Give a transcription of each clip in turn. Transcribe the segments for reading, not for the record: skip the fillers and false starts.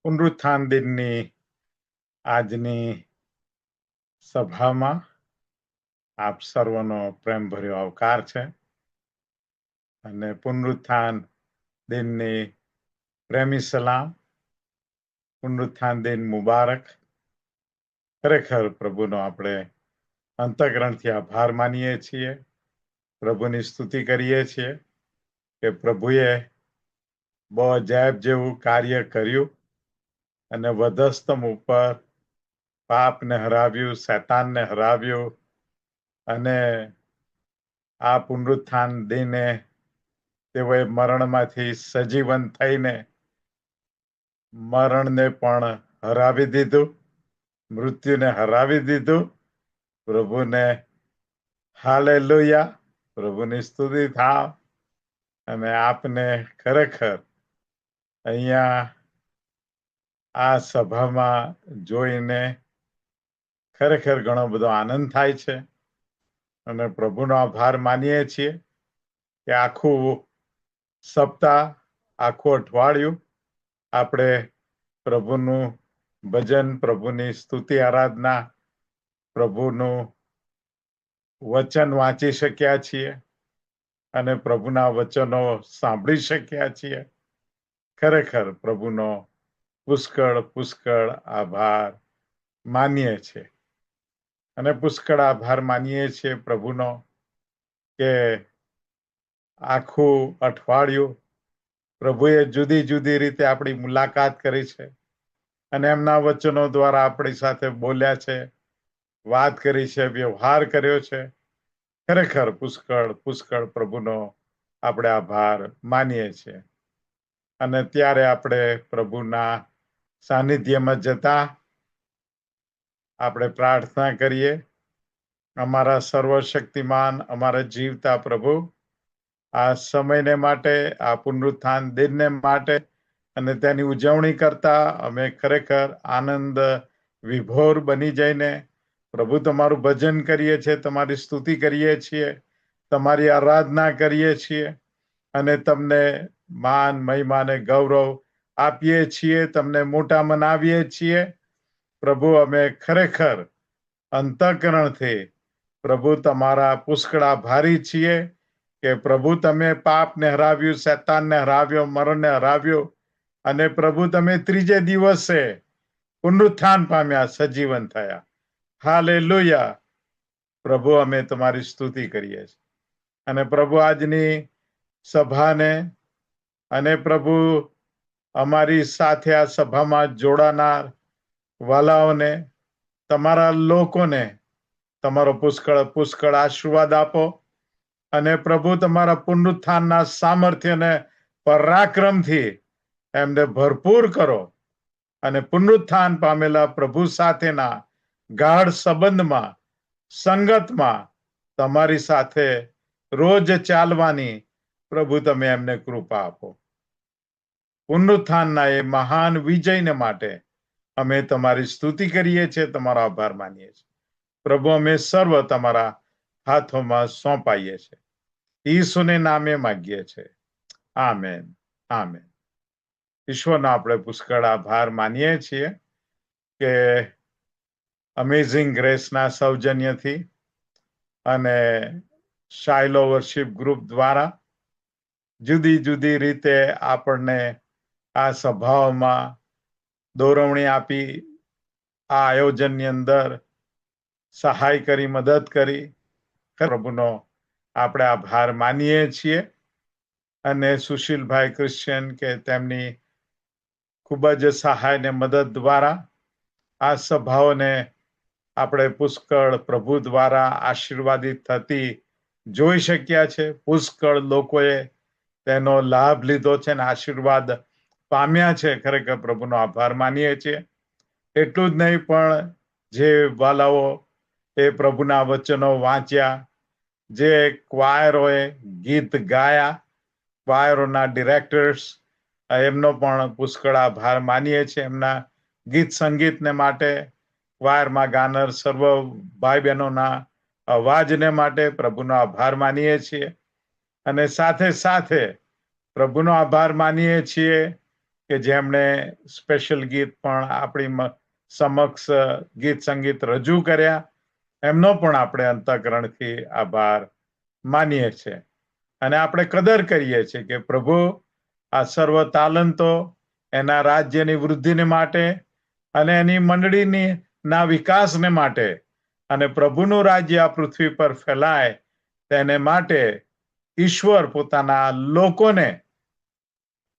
પુનરુત્થાન દિનની આજની સભામાં આપ સર્વનો પ્રેમભર્યો આવકાર છે અને પુનરુત્થાન દિનની પ્રેમી સલામ. પુનરુત્થાન દિન મુબારક. ખરેખર પ્રભુનો આપણે અંતઃકરણથી આભાર માનીએ છીએ, પ્રભુની સ્તુતિ કરીએ છીએ કે પ્રભુએ બહુ અજાયબ જેવું કાર્ય કર્યું અને વધસ્તંભ ઉપર પાપને હરાવ્યું, શૈતાનને હરાવ્યું અને આ પુનરુત્થાન દિને તેઓએ મરણમાંથી સજીવન થઈને મરણને પણ હરાવી દીધું, મૃત્યુને હરાવી દીધું. પ્રભુને હાલેલુયા, પ્રભુની સ્તુતિ થાવ. અને આપને ખરેખર અહીંયા આ સભામાં જોઈને ખરેખર ઘણો બધો આનંદ થાય છે અને પ્રભુનો આભાર માનીએ છીએ કે આખું સપ્તાહ, આખું અઠવાડિયું આપણે પ્રભુનું ભજન, પ્રભુની સ્તુતિ આરાધના, પ્રભુનું વચન વાંચી શક્યા છીએ અને પ્રભુના વચનો સાંભળી શક્યા છીએ. ખરેખર પ્રભુનો પુષ્કળ પુષ્કળ આભાર માનીએ છીએ અને પુષ્કળ આભાર માનીએ છીએ પ્રભુનો કે આખું અઠવાડિયું પ્રભુએ જુદી જુદી રીતે આપણી મુલાકાત કરી છે અને એમના વચનો દ્વારા આપણી સાથે બોલ્યા છે, વાત કરી છે, વ્યવહાર કર્યો છે. ખરેખર પુષ્કળ પુષ્કળ પ્રભુનો આપણે આભાર માનીએ છીએ અને ત્યારે આપણે પ્રભુના સાનિધ્યમાં જતા આપણે પ્રાર્થના કરીએ. અમારા સર્વશક્તિમાન, અમારા જીવતા પ્રભુ, આ સમયને માટે, આ પુનરુત્થાન દિનને માટે અને તેની ઉજવણી કરતા અમે ખરેખર આનંદ વિભોર બની જઈને પ્રભુ તમારું ભજન કરીએ છીએ, તમારી સ્તુતિ કરીએ છીએ, તમારી આરાધના કરીએ છીએ અને તમને માન, મહિમા અને ગૌરવ આપીએ છીએ, તમને મોટા મનાવીએ છીએ. પ્રભુ અમે ખરેખર અંતઃકરણથી પ્રભુ તમારા પુષ્કળ આભારી છીએ કે પ્રભુ તમે પાપને હરાવ્યું, શૈતાનને હરાવ્યો, મરણને હરાવ્યો અને પ્રભુ તમે ત્રીજે દિવસે પુનરુત્થાન પામ્યા, સજીવન થયા. હાલેલુયા. પ્રભુ અમે તમારી સ્તુતિ કરીએ છીએ અને પ્રભુ આજની સભાને અને પ્રભુ અમારી સાથે આ સભામાં જોડાનાર વાલાઓને, તમારા લોકોને તમારો પુષ્કળ પુષ્કળ આશીર્વાદ આપો અને પ્રભુ તમારા પુનરુત્થાનના સામર્થ્યને પરાક્રમથી એમને ભરપૂર કરો અને પુનરુત્થાન પામેલા પ્રભુ સાથેના ગાઢ સંબંધમાં, સંગતમાં તમારી સાથે રોજ ચાલવાની પ્રભુ તમે એમને કૃપા આપો. પુનરુત્થાનના એ મહાન વિજયને માટે અમે તમારી સ્તુતિ કરીએ છીએ, તમારો આભાર માનીએ છીએ. પ્રભુ અમે સર્વ તમારા હાથોમાં સોંપાઈએ છીએ. ઈસુને નામે માગીએ છીએ. Amen, amen. ઈશ્વરનો આપણે પુષ્કળ આભાર માનીએ છીએ કે અમેઝિંગ ગ્રેસના સૌજન્યથી અને શાઇલો વર્શિપ ગ્રુપ દ્વારા જુદી જુદી રીતે આપણને આ સભાઓમાં દોરવણી આપી, આ આયોજનની અંદર સહાય કરી, મદદ કરી. પ્રભુનો આપણે આભાર માનીએ છીએ અને સુશીલભાઈ ક્રિશ્ચિયન કે તેમની ખૂબ જ સહાય ને મદદ દ્વારા આ સભાઓને આપણે પુષ્કળ પ્રભુ દ્વારા આશીર્વાદિત થતી જોઈ શક્યા છે. પુષ્કળ લોકોએ તેનો લાભ લીધો છે અને આશીર્વાદ પામ્યા છે. ખરેખર પ્રભુનો આભાર માનીએ છીએ. એટલું જ નહીં, પણ જે વાલાઓ એ પ્રભુના વચનો વાંચ્યા, જે ક્વાયરોએ ગીત ગાયા, ક્વાયરોના ડિરેક્ટર્સ, એમનો પણ પુષ્કળ આભાર માનીએ છીએ. એમના ગીત સંગીતને માટે, ક્વાયરમાં ગાનાર સર્વ ભાઈ બહેનોના અવાજને માટે પ્રભુનો આભાર માનીએ છીએ અને સાથે સાથે પ્રભુનો આભાર માનીએ છીએ કે જેમણે સ્પેશિયલ ગીત પણ આપણી સમક્ષ ગીત સંગીત રજૂ કર્યા, એમનો પણ આપણે અંતઃકરણથી આભાર માનીએ છીએ અને આપણે કદર કરીએ છીએ કે પ્રભુ આ સર્વ તાલંતો એના રાજ્યની વૃદ્ધિને માટે અને એની મંડળીની ના વિકાસને માટે અને પ્રભુનું રાજ્ય આ પૃથ્વી પર ફેલાય તેને માટે ઈશ્વર પોતાના લોકોને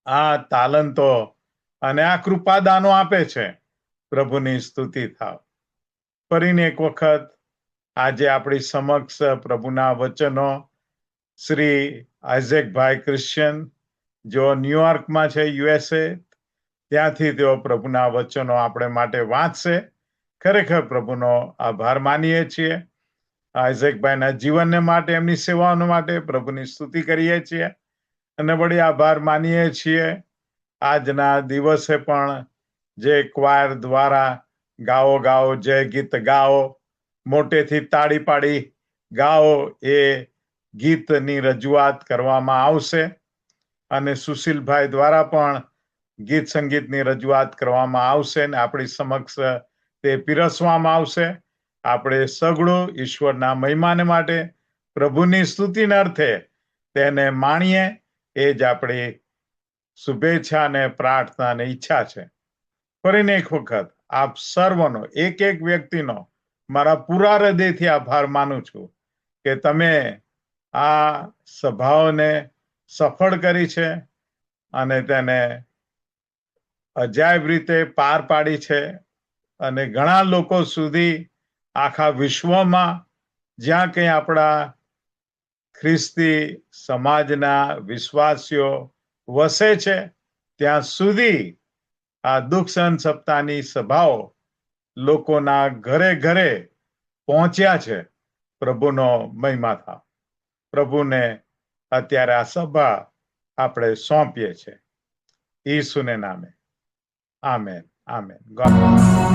આ તાલંતો અને આ કૃપાદાનો આપે છે. પ્રભુની સ્તુતિ થાવ. ફરીને એક વખત આજે આપણી સમક્ષ પ્રભુના વચનો શ્રી આઇઝેકભાઈ ક્રિશ્ચિયન, જો ન્યુયોર્કમાં છે, USA, ત્યાંથી તેઓ પ્રભુના વચનો આપણે માટે વાંચશે. ખરેખર પ્રભુનો આભાર માનીએ છીએ. આઇઝેકભાઈના જીવનને માટે, એમની સેવાઓ માટે પ્રભુની સ્તુતિ કરીએ છીએ અને વળી આભાર માનીએ છીએ આજના દિવસે પણ જે ક્વાયર દ્વારા ગાઓ ગાઓ જય ગીત ગાઓ, મોટેથી તાળી પાડી ગાઓ, એ ગીતની રજૂઆત કરવામાં આવશે અને સુશીલભાઈ દ્વારા પણ ગીત સંગીતની રજૂઆત કરવામાં આવશે ને આપણી સમક્ષ તે પીરસવામાં આવશે. આપણે સગળું ઈશ્વરના મહિમાને માટે, પ્રભુની સ્તુતિના અર્થે તેને માણીએ, એ જ આપણી શુભેચ્છા અને પ્રાર્થના અને ઈચ્છા છે. ફરીને એક વખત આપ સર્વનો, એક એક વ્યક્તિનો મારા પૂરા હૃદયથી આભાર માનું છું કે તમે આ સભાઓને સફળ કરી છે અને તેને અજાયબ રીતે પાર પાડી છે અને ઘણા લોકો સુધી આખા વિશ્વમાં જ્યાં કંઈ આપણા ખ્રિસ્તી સમાજના વિશ્વાસીઓ વસે છે ત્યાં સુધી આ દુઃખ સહન સપ્તાહની સભાઓ લોકોના ઘરે ઘરે પહોંચ્યા છે. પ્રભુનો મહિમા થાવ. પ્રભુને અત્યારે આ સભા આપણે સોંપીએ છીએ ઈસુને નામે. Amen, amen. God bless.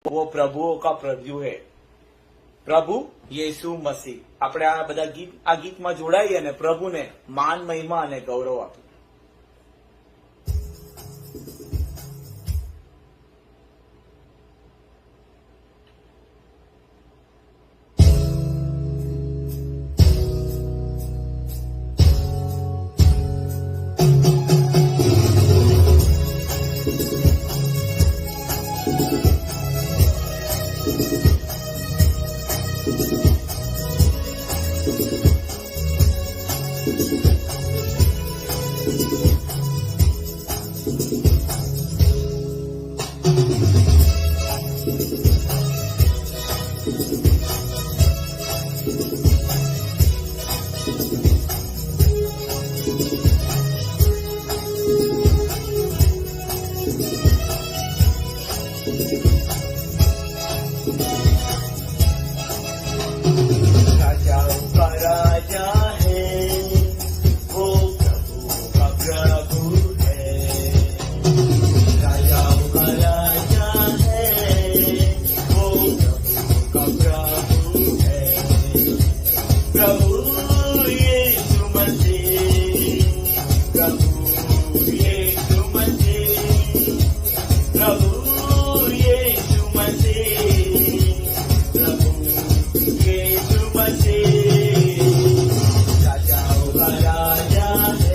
वो प्रभुओं का प्रभु है, પ્રભુ યેસુ મસીહ. આપણે આ બધા ગીતમાં જોડાઈએ અને પ્રભુને માન, મહિમા અને ગૌરવ આપીએ. राजाओं का राजा है।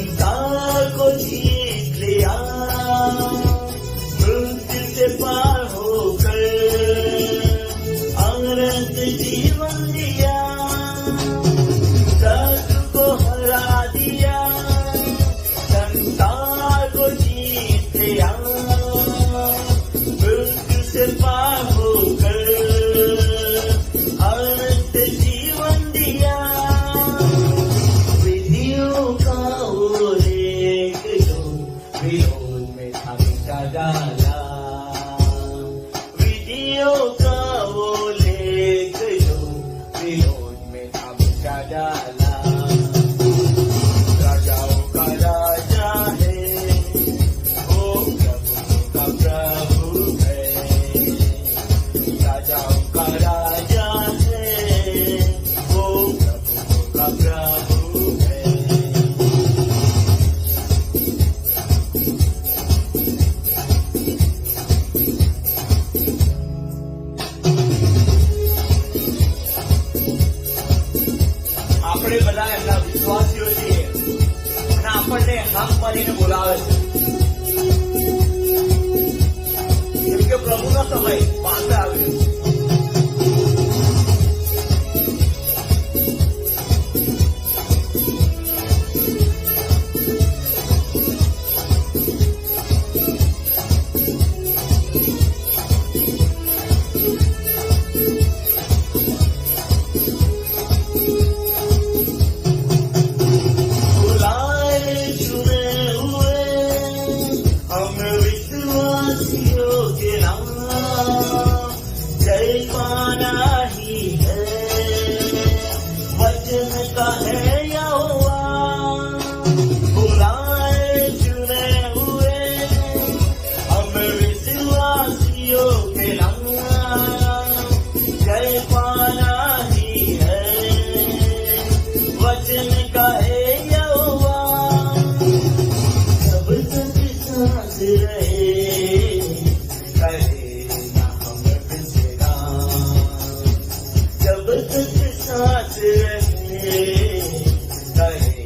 संसार को जीत लिया, मृत्यु से पार होकर अनंत जीवन दिया, शत्रु को हरा दिया, संसार को जीत लिया, मृत्यु से पार होकर अनंत जीवन दिया। विधियों का उल्लेख जो विरोध में था मिटा डाला, विधियों का उल्लेख जो विरोध में था मिटा डाला। राजाओं का राजा है, वो प्रभु का प्रभु है, राजाओं का राजा है, वो प्रभु का प्रभु है। આપણે બધા એમના વિશ્વાસીઓ છીએ અને આપણને હાક મારીને બોલાવે છે, કેમ કે પ્રભુનો સમય પાસે આવ્યો. बुलाए चुने हुए हम विश्वासियों के नाम, जय पाना ही है वचन का है यहोवा। बुलाए चुने हुए हम विश्वासियों के नाम, जय पाना ही है वचन का है यहोवा। जब तक सांस रहे कहे ना हम विश्राम, जब तक सांस रहे कहे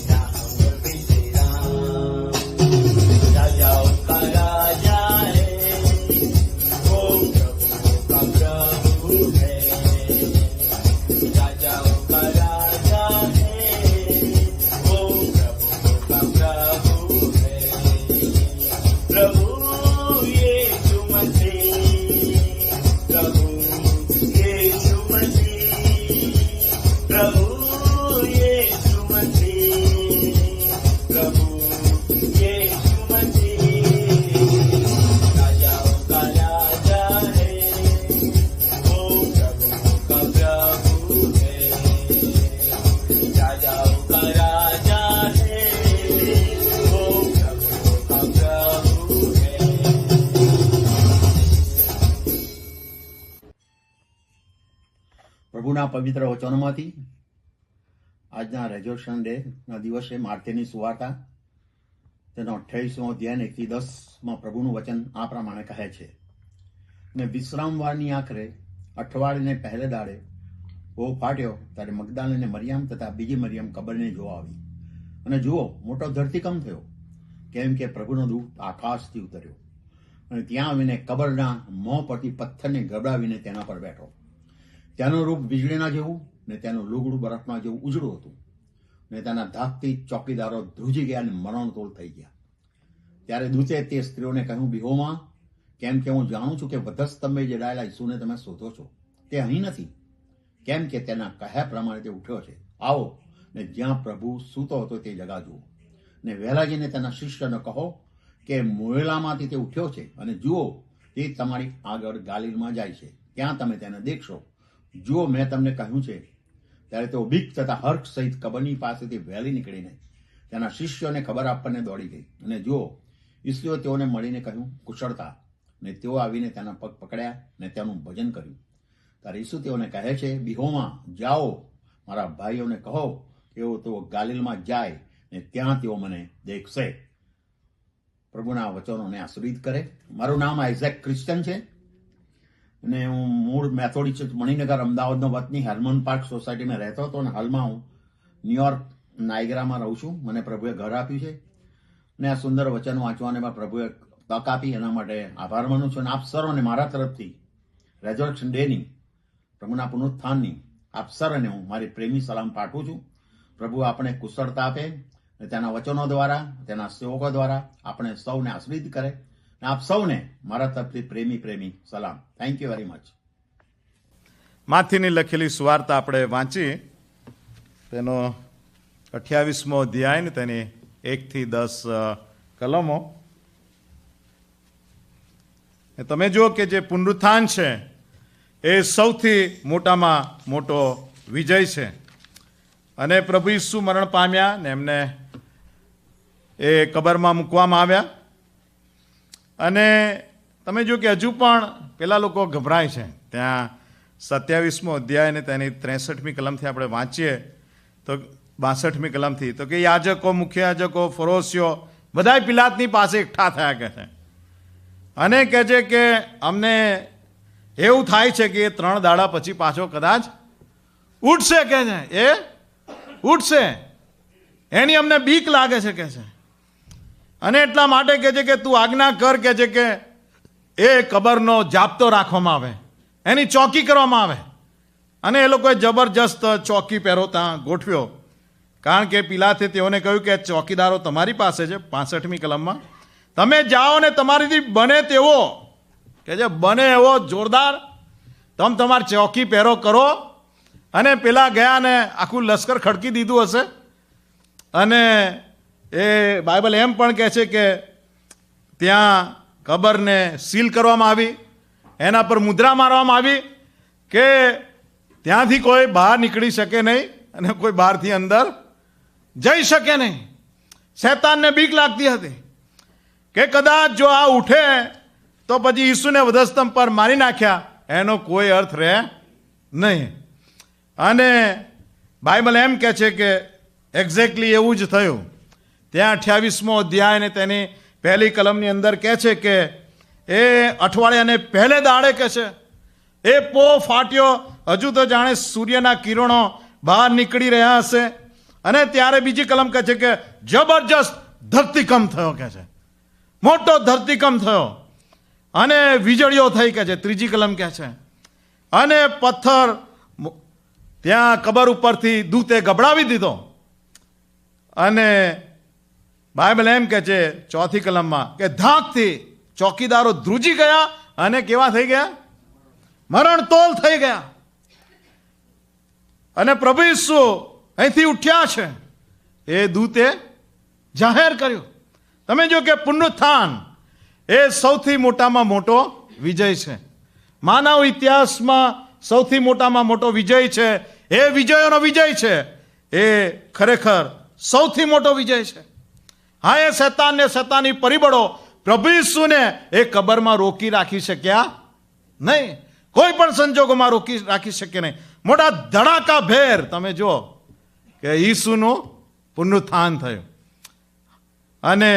ना हम विश्राम। राजाओं का राजा है, वो प्रभु का प्रभु है, राजाओं का राजा है, वो प्रभु का प्रभु है। प्रभु यीशु मसीह, प्रभु यीशु मसीह, प्रभु यीशु मसीह, प्रभु यीशु मसीह। राजाओं का राजा है, वो प्रभु का प्रभु है, राजाओं का राजा है, वो प्रभु का प्रभु है। પ્રભુના પવિત્ર વચનોમાંથી આજના રેઝોલ્યુશન ડે ના દિવસે માર્થેની સુવાર્તા તેનો 28મો અધ્યાય 1 થી 10 પ્રભુનું વચન આ પ્રમાણે કહે છે, ને વિશ્રામવારની આખરે અઠવાડિયાને પહેલે દાડે બહુ ફાટ્યો ત્યારે મગદાલીને મરિયમ તથા બીજી મરિયમ કબરને જોવા આવી, અને જુઓ મોટો ધરતીકંપ થયો, કેમ કે પ્રભુનો દૂત આકાશથી ઉતર્યો અને ત્યાં આવીને કબરના મોં પરથી પથ્થરને ગબડાવીને તેના પર બેઠો. તેનું રૂપ વીજળીના જેવું ને તેનું લુગડું બરફના જેવું ઉજળું હતું, ને તેના ધાકથી ચોકીદારો ધ્રુજી ગયા અને મરણતોલ થઈ ગયા. ત્યારે દૂતે તે સ્ત્રીઓને કહ્યું, બિહોમાં, કેમ કે હું જાણું છું કે વધસ્તંભે જડાયેલા ઈસુને તમે શોધો છો, તે અહીં નથી, કેમ કે તેના કહ્યા પ્રમાણે તે ઉઠ્યો છે. આવો ને જ્યાં પ્રભુ સૂતો હતો તે જગા જુઓ, ને વહેલા જઈને તેના શિષ્યને કહો કે મોયેલામાંથી તે ઉઠ્યો છે, અને જુઓ તે તમારી આગળ ગાલિલમાં જાય છે, ત્યાં તમે તેને દેખશો. જુઓ મેં તમને કહ્યું છે. ત્યારે તેઓ બીક તથા હર્ષ સહિત કબરની પાસેથી વહેલી નીકળીને તેના શિષ્યોને ખબર આપવાને દોડી ગઈ, અને જુઓ ઈસુએ તેઓને મળીને કહ્યું, કુશળતા. ને તેઓ આવીને તેના પગ પકડ્યા ને તેનું ભજન કર્યું. ત્યારે ઈસુ તેઓને કહે છે, બિહોમાં, જાઓ, મારા ભાઈઓને કહો કે તેઓ ગાલિલમાં જાય ને ત્યાં તેઓ મને દેખશે. પ્રભુના વચનોને આશીર્વાદ કરે. મારું નામ આઇઝેક ક્રિશ્ચન છે અને હું મૂળ મેથોડિસ્ટ મણિનગર અમદાવાદનો વતની હેર્મન પાર્ક સોસાયટીમાં રહેતો હતો, અને હાલમાં હું ન્યુયોર્ક નાયગ્રામાં રહું છું. મને પ્રભુએ ઘર આપ્યું છે ને આ સુંદર વચન વાંચવાને પણ પ્રભુએ તક આપી, એના માટે આભાર માનું છું. અને આપ સર્વને મારા તરફથી રેઝર્વેશન ડેની, પ્રભુના પુનરુત્થાનની આપ સર્વને હું મારી પ્રેમી સલામ પાઠવું છું. પ્રભુ આપણે કુશળતા આપે અને તેના વચનો દ્વારા, તેના સેવકો દ્વારા આપણે સૌને આશીર્વાદ કરે. અને આપ સૌને મારા તરફથી પ્રેમી સલામ. Thank you very much. માથીની લખેલી સુવાર્તા આપણે વાંચી, તેનો 28મો અધ્યાય ને તેની 1 થી 10 કલમો. તમે જુઓ કે જે પુનરુત્થાન છે એ સૌથી મોટામાં મોટો વિજય છે. અને પ્રભુ ઈસુ મરણ પામ્યા ને એમને એ કબરમાં મૂકવામાં આવ્યા. અને તમે જો કે હજુ પણ પેલા લોકો ગભરાય છે. ત્યાં 27મો અધ્યાય ને તેની 63મી કલમથી આપણે વાંચીએ તો 62મી કલમથી, તો કે યાજકો, મુખ્ય યાજકો, ફરોશીઓ બધા પિલાતની પાસે એકઠા થયા કે છે. અને કહે છે કે અમને એવું થાય છે કે એ 3 દાડા પછી પાછો કદાચ ઉઠશે કે છે, એ ઉઠશે, એની અમને બીક લાગે છે કે છે. અને એટલા માટે કહે છે કે તું આજ્ઞા કર કે છે કે એ કબરનો જાપ્તો રાખવામાં આવે, એની ચોકી કરવામાં આવે. અને એ લોકોએ જબરજસ્ત ચોકી પહેરો ત્યાં ગોઠવ્યો, કારણ કે પિલાતે તેઓને કહ્યું કે ચોકીદારો તમારી પાસે છે. 65મી કલમમાં, તમે જાઓ ને તમારીથી બને તેવો, કે જે બને એવો જોરદાર તમે તમારી ચોકી પહેરો કરો. અને પેલા ગયા ને આખું લશ્કર ખડકી દીધું હશે. અને એ બાઇબલ એમ પણ કહે છે કે ત્યાં કબરને સીલ કરવામાં આવી, એના પર મુદ્રા મારવામાં આવી કે ત્યાંથી કોઈ બહાર નીકળી શકે નહીં અને કોઈ બહારથી અંદર જઈ શકે નહીં. શૈતાનને બીક લાગતી હતી કે કદાચ જો આ ઉઠે તો પછી ઈસુને વધસ્તંભ પર મારી નાખ્યા, એનો કોઈ અર્થ રહે નહીં. અને બાઇબલ એમ કહે છે કે એક્ઝેક્ટલી એવું જ થયું. ત્યાં 28મો અધ્યાય ને તેની 1લી કલમની અંદર કહે છે કે એ અઠવાડિયાને પહેલે દાડે કહે છે એ પો ફાટ્યો, હજુ તો જાણે સૂર્યના કિરણો બહાર નીકળી રહ્યા હશે. અને ત્યારે બીજી કલમ કહે છે કે જબરજસ્ત ધરતીકંપ થયો કે છે, મોટો ધરતીકંપ થયો અને વીજળીઓ થઈ કે છે. 3જી કલમ કહે છે અને પથ્થર ત્યાં કબર ઉપરથી દૂતે ગબડાવી દીધો. અને બાઇબલ એમ કહે છે 4થી કલમમાં કે ધાકથી ચોકીદારો ધ્રુજી ગયા અને કેવા થઈ ગયા? મરણતોલ થઈ ગયા. અને પ્રભુ ઈસુ અહીંથી ઉઠ્યા છે એ દૂતે જાહેર કર્યું. તમે જો કે પુનરુત્થાન એ સૌથી મોટામાં મોટો વિજય છે. માનવ ઇતિહાસમાં સૌથી મોટામાં મોટો વિજય છે. એ વિજયોનો વિજય છે. એ ખરેખર સૌથી મોટો વિજય છે. હા, એ શૈતાનને, શૈતાની પરિબળો પ્રભુ ઈસુને એ કબરમાં રોકી રાખી શક્યા નહીં. કોઈ પણ સંજોગોમાં રોકી રાખી શકે નહીં. મોટા ધડાકા ભેર તમે જો કે ઈસુનું પુનરુત્થાન થયું અને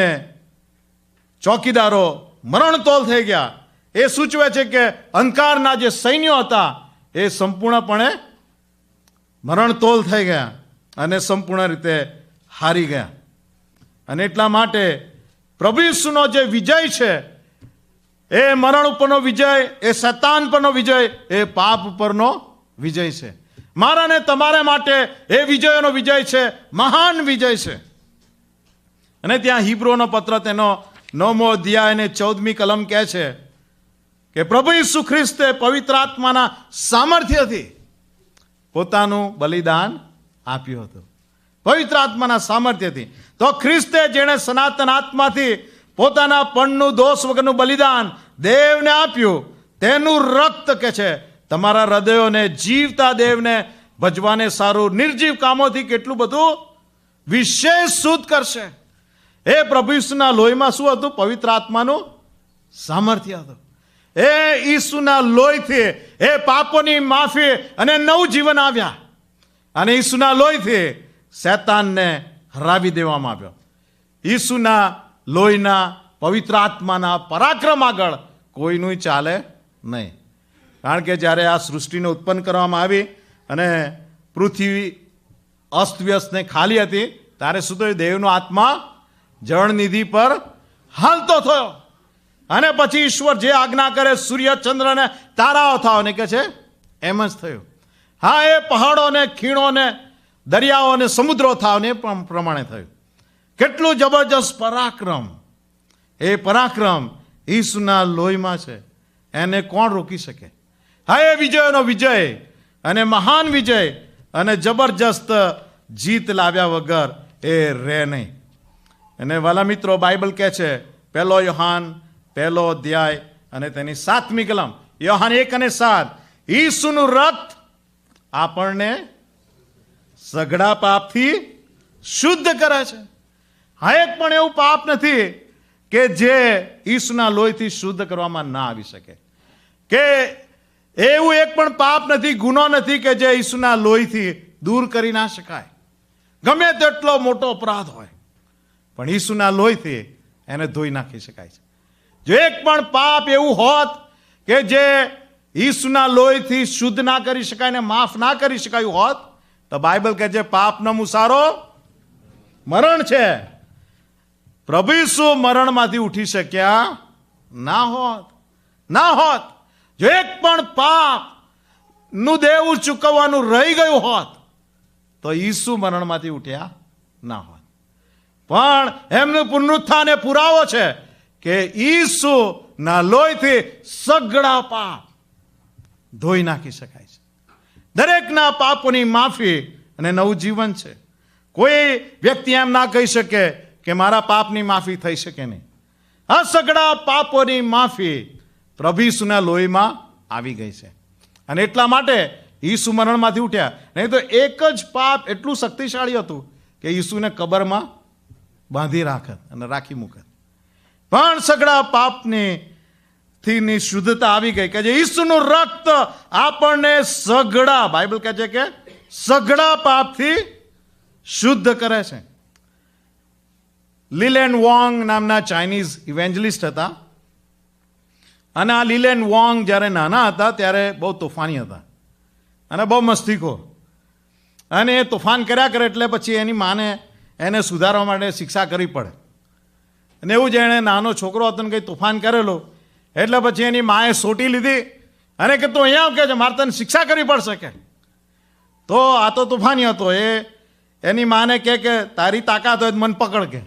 ચોકીદારો મરણતોલ થઈ ગયા. એ સૂચવે છે કે અંધકારના જે સૈન્યો હતા એ સંપૂર્ણપણે મરણતોલ થઈ ગયા અને સંપૂર્ણ રીતે હારી ગયા. અને એટલા માટે પ્રભુ ઈસુનો જે વિજય છે એ મરણ ઉપરનો વિજય, એ શૈતાન પરનો વિજય, એ પાપ ઉપરનો વિજય છે. મારા ને તમારા માટે એ વિજયોનો વિજય છે, મહાન વિજય છે. અને ત્યાં હિબ્રોનો પત્ર તેનો 9મો અધ્યાય અને 14મી કલમ કહે છે કે પ્રભુ ઈસુ ખ્રિસ્તે પવિત્ર આત્માના સામર્થ્યથી પોતાનું બલિદાન આપ્યું હતું. પવિત્ર આત્માના સામર્થ્યથી. તો ખ્રિસ્તે જેણે સનાતન આત્માથી પોતાના પણનું દોષ વગરનું બલિદાન દેવને આપ્યું, તેનું રક્ત કે છે તમારા હૃદયોને જીવતા દેવને ભજવાને સારું નિર્જીવ કામોથી કેટલું બધું વિશેષ શુદ્ધ કરશે. એ પ્રભુ ઈસુના લોહીમાં શું હતું? પવિત્ર આત્માનું સામર્થ્ય હતું. એ ઈસુના લોહીથી એ પાપોની માફી અને નવું જીવન આવ્યા. અને ઈસુના લોહીથી શૈતાનને હરાવી દેવામાં આવ્યો. ઈસુના લોહીના પવિત્ર આત્માના પરાક્રમ આગળ કોઈનું ચાલે નહીં. કારણ કે જ્યારે આ સૃષ્ટિને ઉત્પન્ન કરવામાં આવી અને પૃથ્વી અસ્તવ્યસ્ત ને ખાલી હતી ત્યારે શું થયું? દેવનો આત્મા જળનિધિ પર હાલતો થયો અને પછી ઈશ્વર જે આજ્ઞા કરે સૂર્ય ચંદ્ર ને તારાઓ થાવ ને કે છે એમ જ થયું. હા, એ પહાડો ને ખીણો ને દરિયાઓ ને સમુદ્રો થાવ ને પ્રમાણે થયું. કેટલું જબરજસ્ત પરાક્રમ! એ પરાક્રમ ઈસુના લોહીમાં છે, એને કોણ રોકી શકે? હા, એ વિજયનો વિજય અને મહાન વિજય અને જબરજસ્ત જીત લાવ્યા વગર એ રહે નહીં. અને વાલા મિત્રો, બાઇબલ કહે છે 1 યોહાન 1 અધ્યાય અને તેની 7મી કલમ, યોહાન 1 અને 7, ઈસુનું રક્ત આપણને સઘળા પાપથી શુદ્ધ કરે છે. હા, એક પણ એવું પાપ નથી કે જે ઈસુના લોહીથી શુદ્ધ કરવામાં ના આવી શકે, કે એવું એક પણ પાપ નથી, ગુનો નથી કે જે ઈસુના લોહીથી દૂર કરી ના શકાય. ગમે તેટલો મોટો અપરાધ હોય પણ ઈસુના લોહીથી એને ધોઈ નાખી શકાય છે. જો એક પણ પાપ એવું હોત કે જે ઈસુના લોહીથી શુદ્ધ ના કરી શકાય ને માફ ના કરી શકાયું હોત તો બાઇબલ કહે છે પાપનો મુસારો મરણ છે. પ્રભુ ઈસુ મરણમાંથી ઉઠી શક્યા ના હોત. જો એક પણ પાપ નું દેવું ચૂકવવાનું રહી ગયું હોત તો ઈસુ મરણમાંથી ઉઠ્યા ના હોત. પણ એમનું પુનરુત્થાન એ પુરાવો છે કે ઈસુ ના લોહીથી સઘળા પાપ ધોઈ નાખી શકાય છે. દરેકના પાપોની માફી અને નવું જીવન છે. કોઈ વ્યક્તિ એમ ના કહી શકે કે મારા પાપની માફી થઈ શકે નહીં. આ સઘળા પાપોની માફી પ્રભુ ઈસુના લોહીમાં આવી ગઈ છે. અને એટલા માટે ઈસુ મરણમાંથી ઉઠ્યા. નહીં તો એક જ પાપ એટલું શક્તિશાળી હતું કે ઈસુને કબરમાં બાંધી રાખી મૂકત. પણ સઘળા પાપની શુદ્ધતા આવી ગઈ કે જે ઈસુનું રક્ત આપણને સઘળા, બાઇબલ કહે છે કે સઘળા પાપથી શુદ્ધ કરે છે. લીલેન વોંગ નામના ચાઇનીઝ ઇવેન્જલિસ્ટ હતા અને આ લીલેન વોંગ જ્યારે નાના હતા ત્યારે બહુ તોફાની હતા અને બહુ મસ્તીખોર, અને એ તોફાન કર્યા કરે એટલે પછી એની માને એને સુધારવા માટે શિક્ષા કરવી પડે. અને એવું જ એણે નાનો છોકરો હતો ને કંઈ તોફાન કરેલો એટલે પછી એની માએ સોટી લીધી અને કે તું અહીંયા કે છે મારે તને શિક્ષા કરવી પડશે કે. તો આ તો તોફાની હતો, એ એની માને કહે કે તારી તાકાત હોય મન પકડ કે.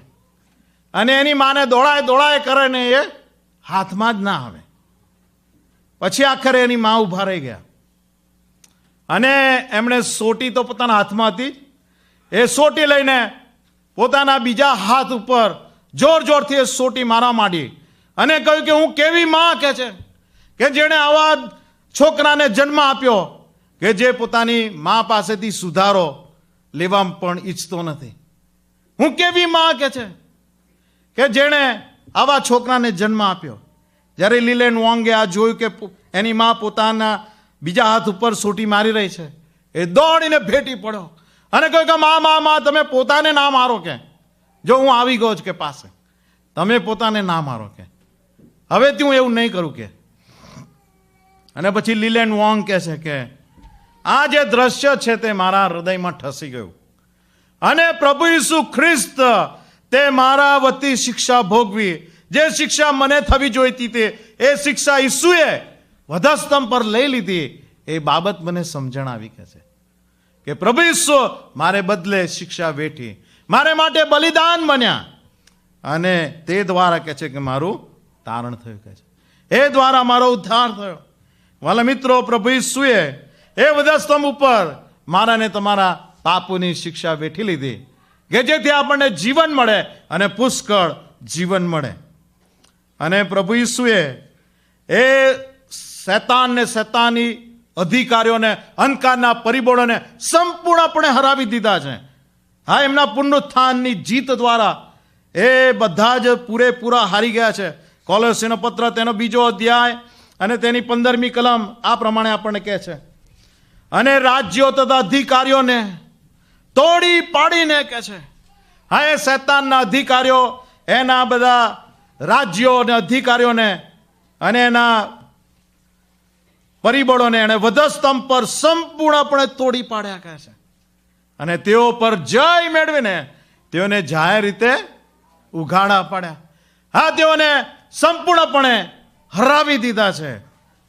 અને એની માને દોડાય કરે ને એ હાથમાં જ ના આવે. પછી આખરે એની મા ઊભા રહી ગયા અને એમણે સોટી તો પોતાના હાથમાં હતી, એ સોટી લઈને પોતાના બીજા હાથ ઉપર જોરથી એ સોટી મારવા માંડી અને કહ્યું કે હું કેવી માં કે છે કે જેણે આવા છોકરાને જન્મ આપ્યો કે જે પોતાની મા પાસેથી સુધારો લેવા પણ ઈચ્છતો નથી. હું કેવી માં કે છે કે જેણે આવા છોકરાને જન્મ આપ્યો. જ્યારે લીલેન વોંગે આ જોયું કે એની માં પોતાના બીજા હાથ ઉપર સોટી મારી રહી છે, એ દોડીને ભેટી પડ્યો અને કહ્યું કે માં તમે પોતાને ના મારો કે, જો હું આવી ગયો છું કે પાસે, તમે પોતાને ના મારો કે, હવેથી હું એવું નહીં કરું કે. અને પછી લીલેન વોંગ કહે છે કે આ જે દ્રશ્ય છે તે મારા હૃદયમાં ઠસી ગયું અને પ્રભુ ઈસુ ખ્રિસ્ત તે મારા વતી શિક્ષા ભોગવી, જે શિક્ષા મને થવી જોઈતી તે એ શિક્ષા ઈસુએ વધસ્તંભ પર લઈ લીધી. એ બાબત મને સમજણ આવી કે પ્રભુ ઈસુ મારે બદલે શિક્ષા વેઠી, મારે માટે બલિદાન બન્યા અને તે દ્વારા કહે છે કે મારું તારણ થયું કહે છે, એ દ્વારા મારો ઉદ્ધાર થયો. વાલા મિત્રો, પ્રભુ ઈસુએ એ વધસ્તંભ ઉપર મારા ને તમારા પાપોની શિક્ષા વેઠી લીધી કે જેથી આપણને જીવન મળે અને પુષ્કળ જીવન મળે. અને પ્રભુ ઈસુએ એ શૈતાની અધિકારીઓને, અંધકારના પરિબળોને સંપૂર્ણપણે હરાવી દીધા છે. હા, એમના પુનરુત્થાનની જીત દ્વારા એ બધા જ પૂરેપૂરા હારી ગયા છે. કોલોસીનો પત્ર તેનો 2 અધ્યાય અને તેની 15મી કલમ આ પ્રમાણે આપણને કહે છે, અને રાજ્યો તથા અધિકારીઓને તોડી પાડીને કહે છે. હા, એ શૈતાનના અધિકારીઓ, એના બધા રાજ્યો અને અધિકારીઓને અને એના પરિબળોને એણે વધસ્તંભ પર સંપૂર્ણપણે તોડી પાડ્યા કહે છે. અને તેઓ પર જય મેળવીને તેઓને જાહેર રીતે ઉઘાડા પાડ્યા. હા, તેઓને સંપૂર્ણપણે હરાવી દીધા છે.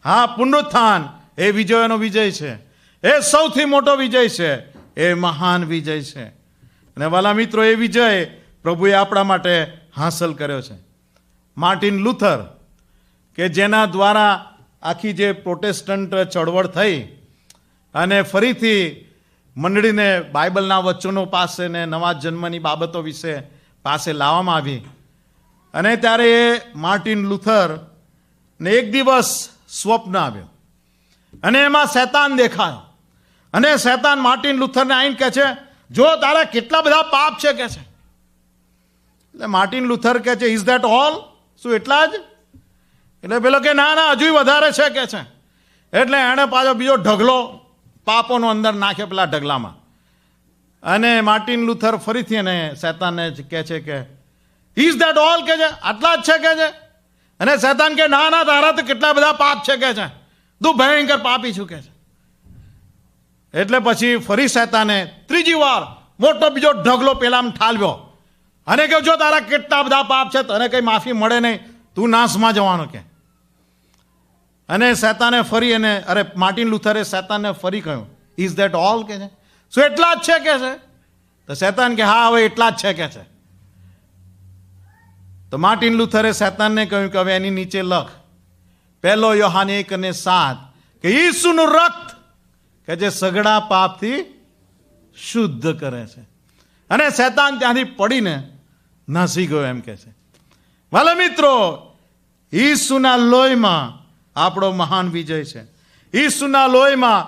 હા, પુનરુત્થાન એ વિજયોનો વિજય છે. એ સૌથી મોટો વિજય છે. એ મહાન વિજય છે. અને વાલા મિત્રો, એ વિજય પ્રભુએ આપણા માટે હાંસલ કર્યો છે. માર્ટિન લુથર, કે જેના દ્વારા આખી જે પ્રોટેસ્ટન્ટ ચળવળ થઈ અને ફરીથી મંડળીને બાઇબલના વચનો પાસે ને નવા જન્મની બાબતો વિશે પાસે લાવવામાં આવી. અને ત્યારે એ માર્ટિન લુથર ને એક દિવસ સ્વપ્ન આવ્યું અને એમાં શૈતાન દેખાયો. અને શૈતાન માર્ટિન લુથરને આવીને કહે છે, જો તારા કેટલા બધા પાપ છે કે છે. એટલે માર્ટિન લુથર કહે છે, ઇઝ ધેટ ઓલ? શું એટલા જ? એટલે પેલો કે ના ના, હજુ વધારે છે કે છે. એટલે એણે પાછો બીજો ઢગલો પાપોનો અંદર નાખ્યો પેલા ઢગલામાં. અને માર્ટિન લુથર ફરીથી એને શૈતાનને કહે છે કે ઇઝ ધેટ ઓલ કે છે, આટલા જ છે કે છે. અને શૈતાન કે ના ના, તારા તો કેટલા બધા પાપ છે કે છે, તું ભયંકર પાપી છું કે છે. એટલે પછી ફરી શૈતાને ત્રીજી વાર મોટો બીજો ઢગલો પેલામાં ઠાલવ્યો અને કહ્યું, જો તારા કેટલા બધા પાપ છે, તને કઈ માફી મળે નહીં, તું નાશમાં જવાનો કે. અને શૈતાને ફરી એને માર્ટિન લુથરે શૈતાનને ફરી કહ્યું, ઇઝ ધેટ ઓલ કે છે, શું એટલા જ છે કે છે. તો શૈતાન કે હા, હવે એટલા જ છે કે છે. તો માર્ટિન લુથરે શૈતાનને કહ્યું કે હવે એની નીચે લખ 1 યોહાન 1:7 કે ઈસુનું રક્ત કે જે સગડા પાપથી શુદ્ધ કરે છે. અને શૈતાન ત્યાંથી પડીને નાસી ગયો એમ કે છે. વાલા મિત્રો, ઈસુના લોહીમાં આપણો મહાન વિજય છે. ઈસુના લોહીમાં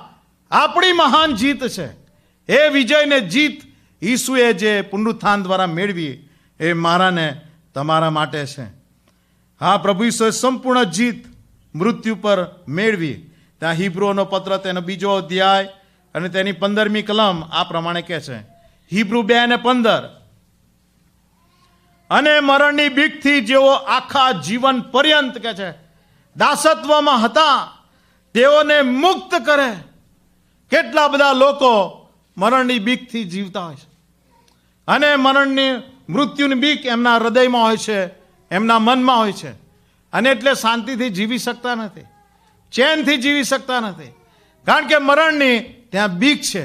આપણી મહાન જીત છે. એ વિજયને જીત ઈસુએ જે પુનરુત્થાન દ્વારા મેળવી એ મારાને તમારા માટે છે. હા, પ્રભુ ઈસુએ સંપૂર્ણ જીત મૃત્યુ પર મેળવી. ત્યાં હિબ્રુઓનો પત્ર તેનો 2 અધ્યાય અને તેની 15મી કલમ આ પ્રમાણે કહે છે. હિબ્રુ 2:15 અને મરણની બીકથી જેઓ આખા જીવન પર્યંત કે છે દાસત્વમાં હતા તેઓને મુક્ત કરે. કેટલા બધા લોકો મરણની બીકથી જીવતા હોય છે અને મૃત્યુની બીક એમના હૃદયમાં હોય છે, એમના મનમાં હોય છે. અને એટલે શાંતિથી જીવી શકતા નથી, ચેનથી જીવી શકતા નથી, કારણ કે મરણની ત્યાં બીક છે.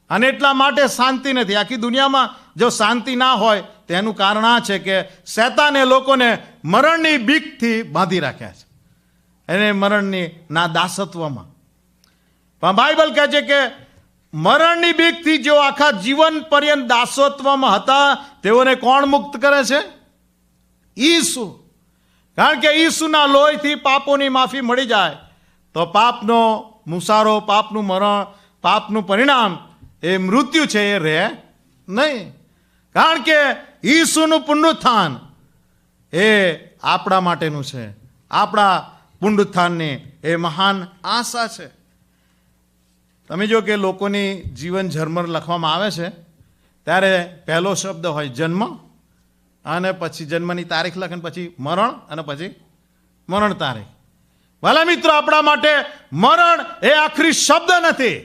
અને એટલા માટે શાંતિ નથી. આખી દુનિયામાં જો શાંતિ ના હોય તેનું કારણ આ છે કે શૈતાને લોકોને મરણની બીકથી બાંધી રાખ્યા છે, એને મરણની ના દાસત્વમાં. પણ બાઇબલ કહે છે કે મરણની બીકથી જેઓ આખા જીવન પર્યંત દાસત્વમાં હતા તેઓને કોણ મુક્ત કરે છે? ઈસુ. કારણ કે ઈસુના લોહીથી પાપોની માફી મળી જાય તો પાપનો મુસારો, પાપનું મરણ, પાપનું પરિણામ એ મૃત્યુ છે એ રહે નહીં. કારણ કે ઈસુનું પુનરુત્થાન એ આપણા માટેનું છે. આપણા પુનરુત્થાનની એ મહાન આશા છે. તમે જો કે લોકોની જીવન ઝરમર લખવામાં આવે છે ત્યારે પહેલો શબ્દ હોય જન્મ, અને પછી જન્મની તારીખ લખે, પછી મરણ, અને પછી મરણ તારીખ. વાલા મિત્રો, આપણા માટે મરણ એ આખરી શબ્દ નથી.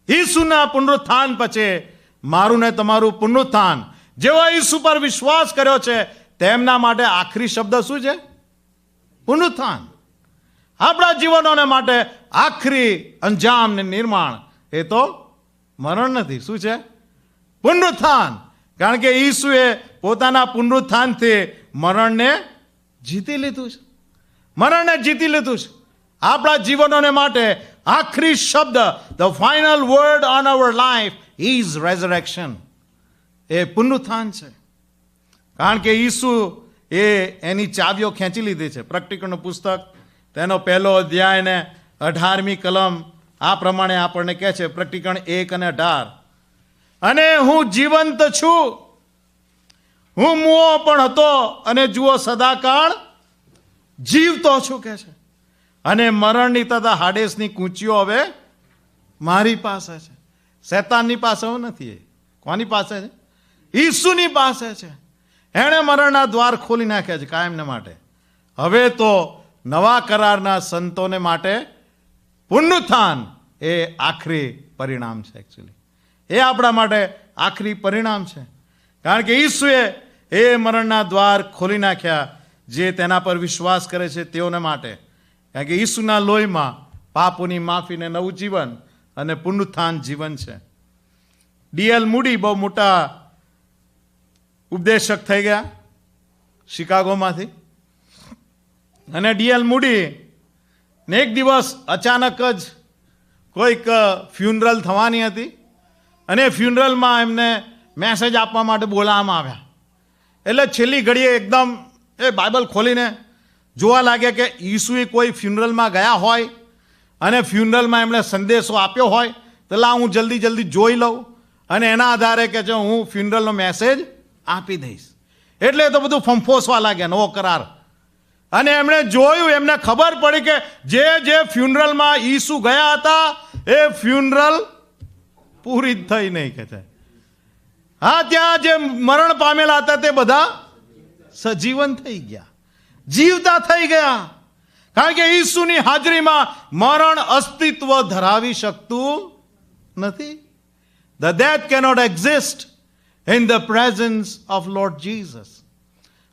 ઈસુના પુનરુત્થાન પછી મારું ને તમારું પુનરુત્થાન, જેઓ ઈસુ પર વિશ્વાસ કર્યો છે તેમના માટે આખરી શબ્દ શું છે? પુનરુત્થાન. આપણા જીવનોને માટે આખરી અંજામ ને નિર્માણ એ તો મરણ નથી. શું છે? પુનરુત્થાન. કારણ કે ઈસુએ પોતાના પુનરુત્થાનથી મરણને જીતી લીધું છે. મરણને જીતી લીધું છે. આપણા જીવનોને માટે આખરી શબ્દ, the final word on our life is resurrection, એ પુનરુત્થાન છે. કારણ કે ઈસુ એ એની ચાવીઓ ખેંચી લીધી છે. પ્રકટીકરણનું પુસ્તક તેનો 1 અધ્યાય ને 18મી કલમ આ પ્રમાણે આપણને કહે છે, પ્રકટીકરણ 1 અને 18, અને હું જીવંત છું, હું મુઓ પણ હતો અને જુઓ સદાકાળ જીવતો છું કે છે. અને મરણની તથા હાડેસની કૂંચીઓ હવે મારી પાસે છે. શૈતાનની પાસે નથી. કોની પાસે છે? ઈસુની પાસે છે. એણે મરણના દ્વાર ખોલી નાખ્યા છે કાયમને માટે. હવે તો નવા કરારના સંતોને માટે પુનરુત્થાન એ આખરી પરિણામ છે. એકચ્યુઅલી એ આપણા માટે આખરી પરિણામ છે. કારણ કે ઈસુએ એ મરણના દ્વાર ખોલી નાખ્યા જે તેના પર વિશ્વાસ કરે છે તેઓને માટે. કારણ કે ઈસુના લોહીમાં પાપોની માફીને નવું જીવન અને પુનરુત્થાન જીવન છે. ડીએલ મૂડી બહુ મોટા ઉપદેશક થઈ ગયા શિકાગોમાંથી. અને ડીએલ મૂડી ને એક દિવસ અચાનક જ કોઈક ફ્યુનરલ થવાની હતી અને ફ્યુનરલમાં એમને મેસેજ આપવા માટે બોલાવવામાં આવ્યા. એટલે છેલ્લી ઘડીએ એકદમ એ બાઇબલ ખોલીને જોવા લાગ્યા કે ઈસુએ કોઈ ફ્યુનરલમાં ગયા હોય અને ફ્યુનરલમાં એમણે સંદેશો આપ્યો હોય તો હું જલ્દી જોઈ લઉં અને એના આધારે કે જો હું ફ્યુનરલનો મેસેજ આપી દઈશ. એટલે તો બધું ફંફોસવા લાગ્યા નવો કરાર. અને એમણે જોયું, એમને ખબર પડી કે જે ફ્યુનરલમાં ઈસુ ગયા હતા એ ફ્યુનરલ પૂરી જ થઈ નહીં કે છે. હા, ત્યાં જે મરણ પામેલા હતા તે બધા સજીવન થઈ ગયા, જીવતા થઈ ગયા. કારણ કે ઈસુની હાજરીમાં મરણ અસ્તિત્વ ધરાવી શકતું નથી. The death cannot exist in the presence of Lord Jesus.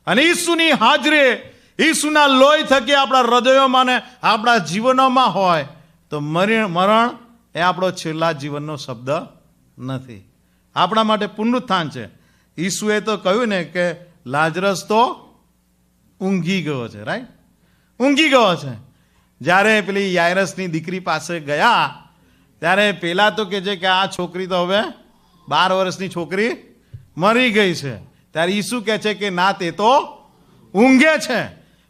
અને ઈસુની હાજરી, ઈસુના લોહી થકી આપણા હૃદયોમાં ને આપણા જીવનોમાં હોય તો મરણ એ આપણો છેલ્લા જીવનનો શબ્દ નથી. આપણા માટે પુનરુત્થાન છે. ઈસુએ તો કહ્યું ને કે લાજરસ તો ઊંઘી ગયો છે, રાઈટ? ઊંઘી ગયો છે. જ્યારે પેલી યાયરસની દીકરી પાસે ગયા ત્યારે પેલા તો કે છે કે આ છોકરી તો હવે 12 વર્ષની છોકરી મરી ગઈ છે. ત્યારે ઈસુ કહે છે કે ના, તે તો ઊંઘે છે.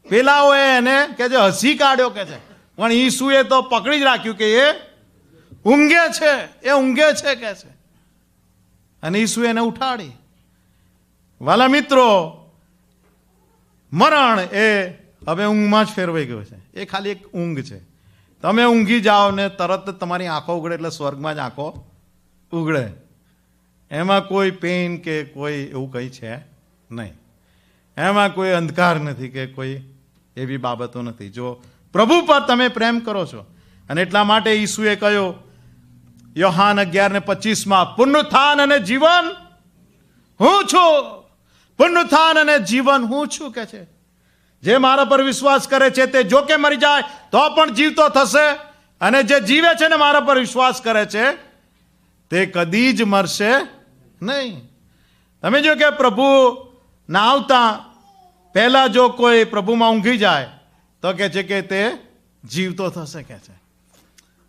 પેલાઓએ એને કે છે હસી કાઢ્યો કે છે, પણ ઈસુએ તો પકડી જ રાખ્યું કે એ ઊંઘે છે, એ ઊંઘે છે કે છે. અને ઈસુએ એને ઉઠાડી. વાલા મિત્રો, મરણ એ હવે ઊંઘમાં જ ફેરવાઈ ગયો છે. એ ખાલી એક ઊંઘ છે. તમે ઊંઘી જાઓ ને તરત જ તમારી આંખો ઉઘડે એટલે સ્વર્ગમાં જ આંખો ઉઘડે. એમાં કોઈ પેઇન કે કોઈ એવું કંઈ છે નહીં. એમાં કોઈ અંધકાર નથી કે કોઈ એવી બાબતો નથી. જો પ્રભુ પર તમે પ્રેમ કરો છો. અને એટલા માટે ઈસુએ કહ્યું યોહાન 11:25 પુનરુત્થાન અને જીવન હું છું. પુનરુત્થાન અને જીવન હું છું કે છે. જે મારા પર વિશ્વાસ કરે છે તે જો કે મરી જાય તો પણ જીવતો થશે, અને જે જીવે છે ને મારા પર વિશ્વાસ કરે છે તે કદી જ મરશે નહીં. તમે જો કે પ્રભુ ના આવતા પહેલા જો કોઈ પ્રભુમાં ઊંઘી જાય તો કે છે કે તે જીવતો થશે કે છે.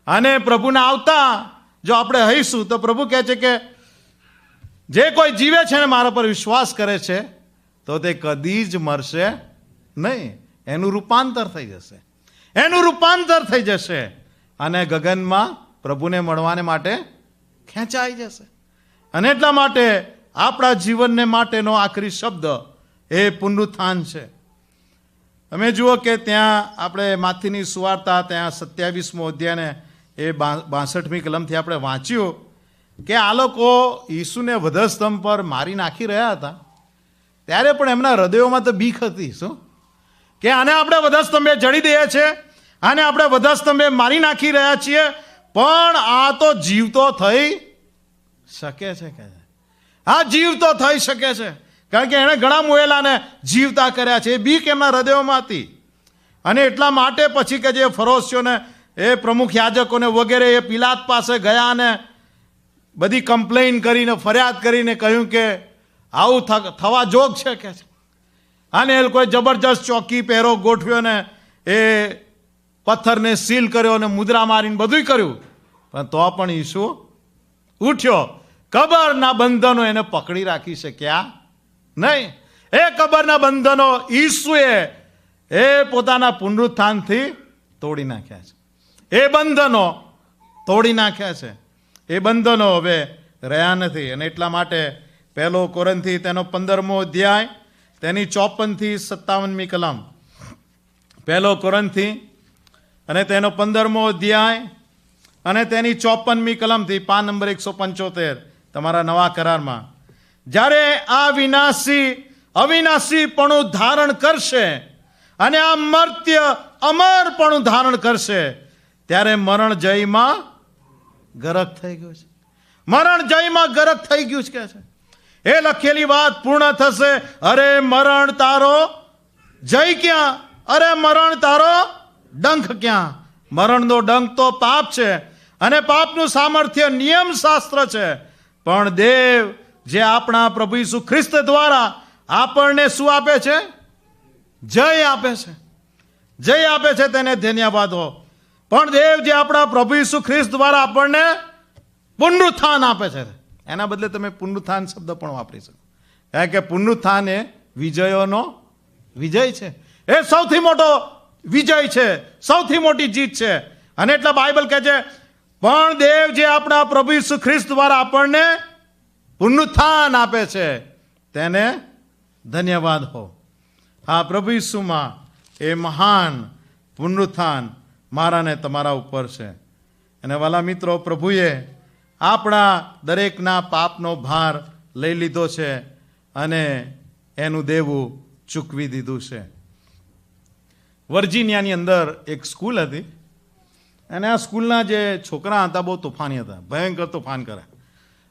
અને પ્રભુના આવતા જો આપણે હઈશું તો પ્રભુ કહે છે કે જે કોઈ જીવે છે ને મારા પર વિશ્વાસ કરે છે તો તે કદી જ મરશે નહીં. એનું રૂપાંતર થઈ જશે, એનું રૂપાંતર થઈ જશે અને ગગનમાં પ્રભુને મળવાને માટે ખેંચાઈ જશે. અને એટલા માટે આપણા જીવનને માટેનો આખરી શબ્દ એ પુનરુત્થાન છે. તમે જુઓ કે ત્યાં આપણે માથીની સુવાર્તા ત્યાં 27મો અધ્યાયને એ 62મી કલમથી આપણે વાંચ્યું કે આ લોકો ઈસુને વધસ્તંભ પર મારી નાખી રહ્યા હતા ત્યારે પણ એમના હૃદયોમાં તો બીક હતી. શું કે આને આપણે વધસ્તંભે જડી દઈએ છીએ, આને આપણે વધસ્તંભે મારી નાખી રહ્યા છીએ, પણ આ તો જીવતો થઈ શકે છે કે આ જીવતો થઈ શકે છે. કારણ કે એણે ઘણા મોયેલાને જીવતા કર્યા છે. એ બીક એમના હૃદયોમાં હતી. અને એટલા માટે પછી કે જે ફરોશીઓને એ પ્રમુખ યાજકોને વગેરે એ પિલાત પાસે ગયા અને બધી કમ્પ્લેઇન કરીને ફરિયાદ કરીને કહ્યું કે આવું થવા જોગ છે કે છે. અને એ લોકોએ જબરજસ્ત ચોકી પહેરો ગોઠવ્યો ને એ પથ્થરને સીલ કર્યો અને મુદ્રા મારીને બધું કર્યું, પણ તો પણ ઈસુ ઉઠ્યો. કબરના બંધનો એને પકડી રાખી શક્યા નહીં. એ કબરના બંધનો ઈસુએ એ પોતાના પુનરુત્થાનથી તોડી નાખ્યા છે. એ બંધનો તોડી નાખ્યા છે. એ બંધનો હવે રહ્યા નથી. અને એટલા માટે 1 કોરિન્થી તેનો 15મો અધ્યાય તેની 54 થી 57મી કલમ, 1 કોરિન્થી અને તેનો 15મો અધ્યાય અને તેની 54મી કલમથી પાન નંબર 175 તમારા નવા કરારમાં, જ્યારે આ અવિનાશીપણું ધારણ કરશે અને આ મર્ત્ય અમરપણું ધારણ કરશે ત્યારે મરણ જયમાં ગરક થઈ ગયું છે. મરણ જયમાં ગરક થઈ ગયું છે કે છે. એ લખેલી વાત પૂર્ણ થશે. અરે મરણ તારો જય ક્યાં, અરે મરણ તારો ડંખ ક્યાં. મરણનો ડંખ તો પાપ છે અને પાપનું સામર્થ્ય નિયમ શાસ્ત્ર છે. પણ દેવ જે આપણા પ્રભુ ઈસુ ખ્રિસ્ત દ્વારા આપણને શું આપે છે? જય આપે છે. જય આપે છે, તેને ધન્યવાદ હો. પણ દેવ જે આપણા પ્રભુ ઈસુ ખ્રિસ્ત દ્વારા આપણને પુનરુત્થાન આપે છે, એના બદલે તમે પુનરુત્થાન શબ્દ પણ વાપરી શકો. કારણ કે પુનરુત્થાન એ વિજયોનો વિજય છે. એ સૌથી મોટો વિજય છે, સૌથી મોટી જીત છે. અને એટલે બાઇબલ કહે છે પણ દેવ જે આપણા પ્રભુ ઈસુ ખ્રિસ્ત દ્વારા આપણને પુનરુત્થાન આપે છે, તેને ધન્યવાદ હો. હા, પ્રભુ ઈસુમાં એ મહાન પુનરુત્થાન મારા ને તમારા ઉપર છે. અને વાલા મિત્રો, પ્રભુએ આપણા દરેકના પાપનો ભાર લઈ લીધો છે અને એનું દેવું ચૂકવી દીધું છે. વર્જિનિયાની અંદર એક સ્કૂલ હતી અને આ સ્કૂલના જે છોકરા હતા બહુ તોફાની હતા, ભયંકર તોફાન કરે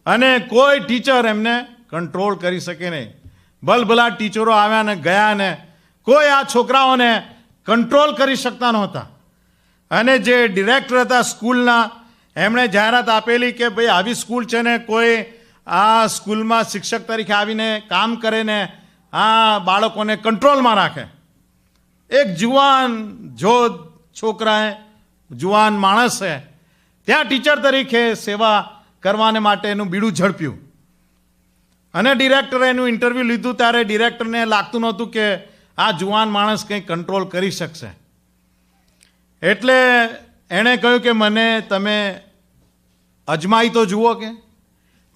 અને કોઈ ટીચર એમને કંટ્રોલ કરી શકે નહીં. ભલભલા ટીચરો આવ્યા ને ગયા ને કોઈ આ છોકરાઓને કંટ્રોલ કરી શકતા નહોતા. અને જે ડિરેક્ટર હતા સ્કૂલના, એમણે જાહેરાત આપેલી કે ભાઈ આવી સ્કૂલ છે ને કોઈ આ સ્કૂલમાં શિક્ષક તરીકે આવીને કામ કરે ને આ બાળકોને કંટ્રોલમાં રાખે. એક જુવાન જોધ છોકરાએ, જુવાન માણસે ત્યાં ટીચર તરીકે સેવા કરવાને માટે એનું બીડું ઝડપ્યું અને ડિરેક્ટરે એનું ઇન્ટરવ્યૂ લીધું. ત્યારે ડિરેક્ટરને લાગતું નહોતું કે આ જુવાન માણસ કંઈ કંટ્રોલ કરી શકશે. એટલે એણે કહ્યું કે મને તમે અજમાઈ તો જુઓ, કે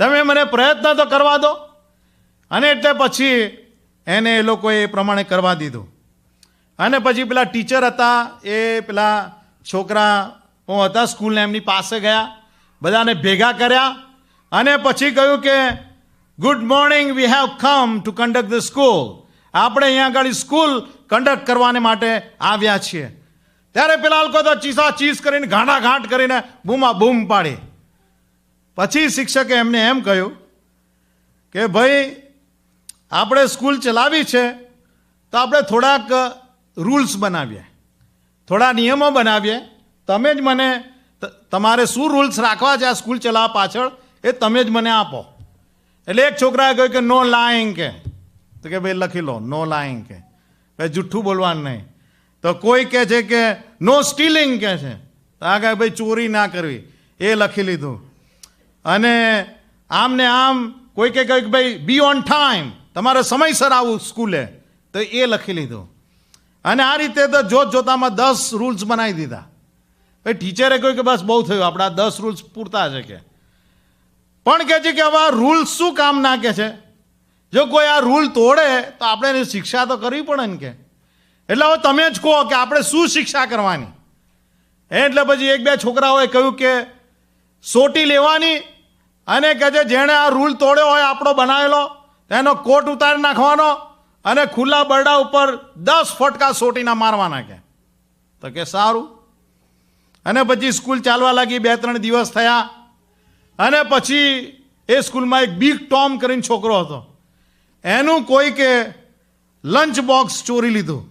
તમે મને પ્રયત્ન તો કરવા દો. અને એટલે પછી એને એ લોકોએ એ પ્રમાણે કરવા દીધું. અને પછી પેલા ટીચર હતા એ પેલા છોકરાઓ હતા સ્કૂલને એમની પાસે ગયા, બધાને ભેગા કર્યા અને પછી કહ્યું કે good morning, we have come to conduct the school. આપણે અહીંયા આગળ સ્કૂલ કન્ડક્ટ કરવાને માટે આવ્યા છીએ. ત્યારે પેલા લોકો તો ચીસા ચીસ કરીને ઘાંટાઘાંટ કરીને બૂમા બૂમ પાડી. પછી શિક્ષકે એમને એમ કહ્યું કે ભાઈ આપણે સ્કૂલ ચલાવી છે તો આપણે થોડાક રૂલ્સ બનાવીએ, થોડા નિયમો બનાવીએ. તમે જ મને તમારે શું રૂલ્સ રાખવા છે આ સ્કૂલ ચલાવવા પાછળ એ તમે જ મને આપો. એટલે એક છોકરાએ કહ્યું કે નો લાઇંગ, કે તો કે ભાઈ લખી લો નો લાઇંગ, કે ભાઈ જુઠ્ઠું બોલવાનું નહીં. તો કોઈ કહે છે કે નો સ્ટીલિંગ, કે છે તો આ કહે ભાઈ ચોરી ના કરવી, એ લખી લીધું. અને આમ ને આમ કોઈ કહે કે ભાઈ બી ઓન ટાઈમ, તમારે સમયસર આવું સ્કૂલે, તો એ લખી લીધું. અને આ રીતે તો જોત જોતામાં 10 રૂલ્સ બનાવી દીધા. ભાઈ ટીચરે કહ્યું કે બસ બહુ થયું, આપણા 10 રૂલ્સ પૂરતા છે. કે પણ કહે છે કે હવે આ રૂલ્સ શું કામ ના કે છે, જો કોઈ આ રૂલ તોડે તો આપણે એની શિક્ષા તો કરવી પડે ને. કે એટલે હવે તમે જ કહો કે આપણે શું શિક્ષા કરવાની. એટલે પછી એક બે છોકરાઓએ કહ્યું કે સોટી લેવાની અને કહે છે જેણે આ રૂલ તોડ્યો હોય આપણો બનાવેલો તેનો કોટ ઉતારી નાખવાનો અને ખુલ્લા બરડા ઉપર 10 ફટકા સોટીના મારવાના. કે તો કે સારું. અને પછી સ્કૂલ ચાલવા લાગી. 2-3 દિવસ થયા અને પછી એ સ્કૂલમાં એક બિગ ટોમ કરીને છોકરો હતો, એનું કોઈ કે લંચ બોક્સ ચોરી લીધું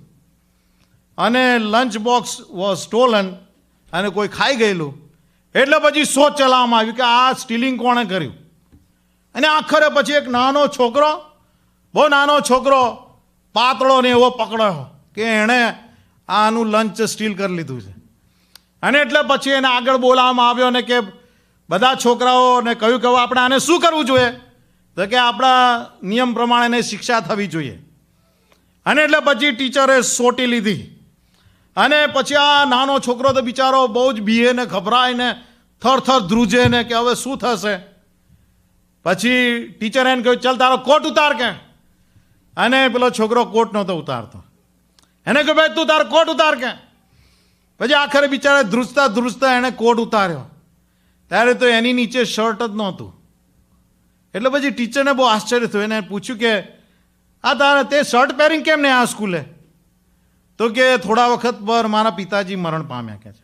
અને લંચ બોક્સ વોઝ સ્ટોલન અને કોઈ ખાઈ ગયેલું. એટલે પછી શોધ ચલાવવામાં આવ્યું કે આ સ્ટીલિંગ કોણે કર્યું. અને આખરે પછી એક નાનો છોકરો, બહુ નાનો છોકરો, પાતળો ને એવો પકડ્યો કે એણે આનું લંચ સ્ટીલ કરી લીધું છે. અને એટલે પછી એને આગળ બોલાવવામાં આવ્યો ને કે બધા છોકરાઓને કહ્યું કે હવે આપણે આને શું કરવું જોઈએ. તો કે આપણા નિયમ પ્રમાણે એને શિક્ષા થવી જોઈએ. અને એટલે પછી ટીચરે સોટી લીધી. અને પછી આ નાનો છોકરો તો બિચારો બહુ જ બીએ ને ગભરાય ને થરથર ધ્રુજે ને કે હવે શું થશે. પછી ટીચરે એને કહ્યું ચાલ તારો કોટ ઉતાર. કે અને પેલો છોકરો કોટ નહોતો ઉતારતો. એને કહ્યું ભાઈ તું તારો કોટ ઉતાર. કે પછી આખરે બિચારા ધ્રુજતા ધ્રુજતા એણે કોટ ઉતાર્યો. ત્યારે તો એની નીચે શર્ટ જ નહોતું. એટલે પછી ટીચરને બહુ આશ્ચર્ય થયું. એને પૂછ્યું કે આ તારે તે શર્ટ પહેરીને કેમ નહીં આ સ્કૂલે. તો કે થોડા વખત પર મારા પિતાજી મરણ પામ્યા. કે છે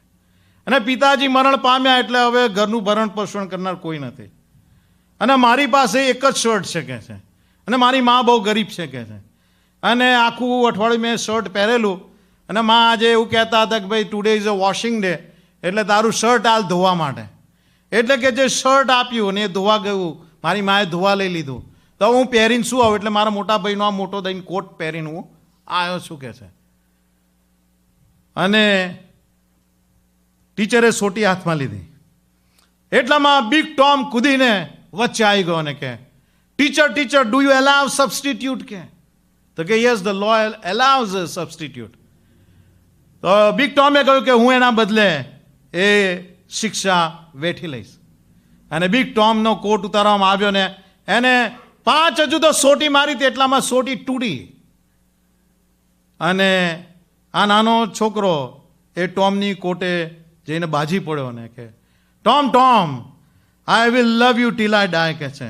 અને પિતાજી મરણ પામ્યા એટલે હવે ઘરનું ભરણ પોષણ કરનાર કોઈ નથી. અને મારી પાસે એક જ શર્ટ છે કે છે, અને મારી મા બહુ ગરીબ છે કે છે, અને આખું અઠવાડિયું મેં શર્ટ પહેરેલું, અને મા આજે એવું કહેતા હતા કે ભાઈ today is a washing day, એટલે તારું શર્ટ હાલ ધોવા માટે. એટલે કે જે શર્ટ આપ્યું ને એ ધોવા ગયું, મારી માએ ધોવા લઈ લીધું, તો હું પહેરીને શું આવું? એટલે મારા મોટા ભાઈનો આ મોટો દઈને કોટ પહેરીને હું આવ્યો છું કે છે. અને ટીચરે સોટી હાથમાં લીધી, એટલામાં બિગ ટોમ કૂદીને વચ્ચે આવી ગયો અને કે, teacher do you allow substitute? કે તો કે yes, the law allows a substitute. તો બિગ ટોમે કહ્યું કે હું એના બદલે એ શિક્ષા વેઠી લઈશ. અને બિગ ટોમનો કોટ ઉતારવામાં આવ્યો ને એને 5 હજુ તો સોટી મારી હતી, એટલામાં સોટી તૂટી. અને આ નાનો છોકરો એ ટોમની કોટે જઈને બાજી પડ્યો ને કે, Tom I will love you till I die કે છે,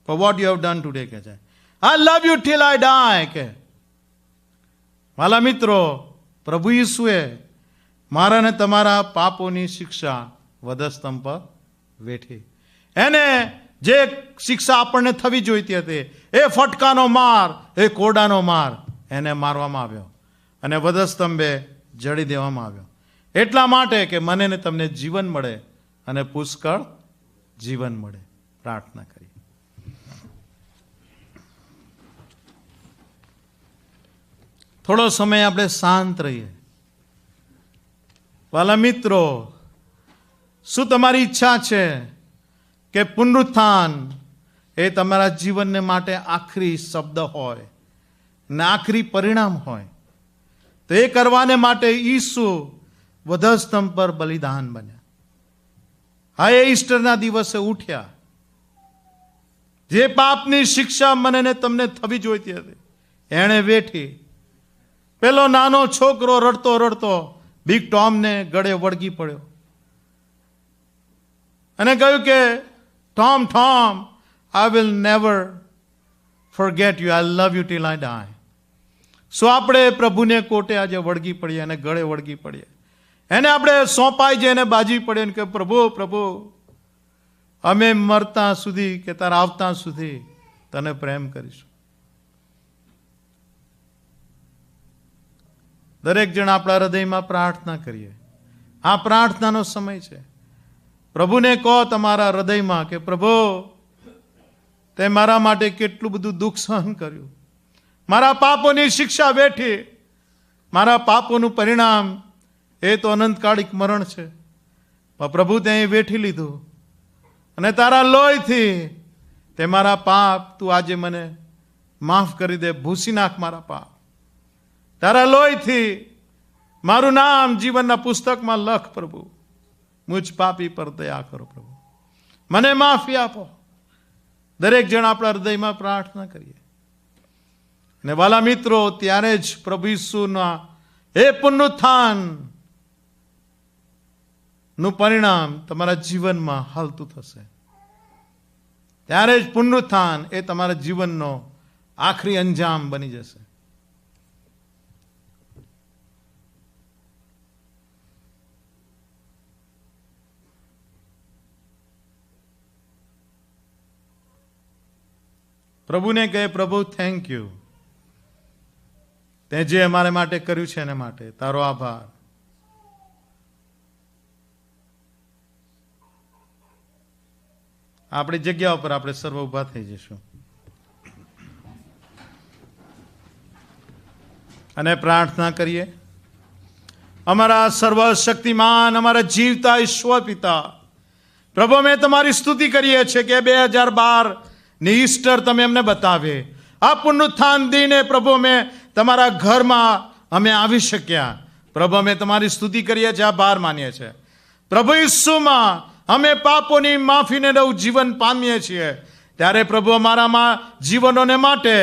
for what you have done today કે છે, આઈ love you till I die કે. વાલા મિત્રો, પ્રભુ ઈસુએ મારા ને તમારા પાપોની શિક્ષા વધસ્તંભ પર વેઠી. એને જે શિક્ષા આપણને થવી જોઈતી હતી, એ ફટકાનો માર, એ કોડાનો માર એને મારવામાં આવ્યો અને વધસ્તંભે જડી દેવામાં આવ્યો. એટલા માટે કે મને ને તમને જીવન મળે અને પુષ્કળ જીવન મળે. પ્રાર્થના કરીએ. થોડો સમય આપણે શાંત રહીએ. વાલા મિત્રો, શું તમારી ઈચ્છા છે કે પુનરુત્થાન એ તમારા જીવનને માટે આખરી શબ્દ હોય ને આખરી પરિણામ હોય? તો એ કરવાને માટે ઈસુ વધસ્તંભ પર બલિદાન બન્યા. હા, એ ઈસ્ટરના દિવસે ઉઠ્યા. જે પાપની શિક્ષા મને ને તમને થવી જોઈતી હતી એણે વેઠી. પેલો નાનો છોકરો રડતો રડતો બિગ ટોમને ગળે વળગી પડ્યો અને કહ્યું કે Tom I will never forget you, I love you till I die. So આપણે પ્રભુને કોટે આજે વળગી પડીએ અને ગળે વળગી પડીએ. એને આપણે સોંપાઈ જઈને બાજી પડે કે પ્રભુ અમે મરતા સુધી કે તારા આવતા સુધી તને પ્રેમ કરીશું. દરેક જણ આપણા હૃદયમાં પ્રાર્થના કરીએ. આ પ્રાર્થનાનો સમય છે. પ્રભુને કહો તમારા હૃદયમાં કે પ્રભુ, તે મારા માટે કેટલું બધું દુઃખ સહન કર્યું, મારા પાપોની શિક્ષા વેઠી, મારા પાપોનું પરિણામ એ તો અનંતકાળિક મરણ છે, પણ પ્રભુ તે વેઠી લીધું અને તારા લોહીથી તે મારા પાપ તું આજે મને માફ કરી દે, ભૂસી નાખ મારા પાપ. તારા લોહીથી મારું નામ જીવનના પુસ્તકમાં લખ પ્રભુ. મુજ પાપી પર દયા કરો પ્રભુ, મને માફી આપો. દરેક જણ આપણા હૃદયમાં પ્રાર્થના કરીએ. અને વાલા મિત્રો, ત્યારે જ પ્રભુ ઈસુના એ પુનરુત્થાન નું પરિણામ તમારા જીવનમાં હાલતું થશે. ત્યારે જ પુનરુત્થાન એ તમારા જીવનનો આખરી અંજામ બની જશે. પ્રભુને કહે, પ્રભુ થેન્ક યુ, તે જે અમારે માટે કર્યું છે એના માટે તારો આભાર. આપણી જગ્યા ઉપર આપણે સર્વ ઉભા થઈ જઈશું અને પ્રાર્થના કરીએ. અમારા સર્વશક્તિમાન, અમારા જીવતા ઈશ્વર પિતા, પ્રભુ અમે તમારી સ્તુતિ કરીએ છીએ કે 2012 ની ઈસ્ટર તમે અમને બતાવે. આ પુનરુત્થાન દિને પ્રભુ અમે તમારા ઘરમાં અમે આવી શક્યા. પ્રભુ અમે તમારી સ્તુતિ કરીએ છીએ, આભાર માનીએ છીએ. પ્રભુ ઈસુમાં અમે પાપોની માફીને નવું જીવન પામીએ છીએ. ત્યારે પ્રભુ અમારામાં જીવનોને માટે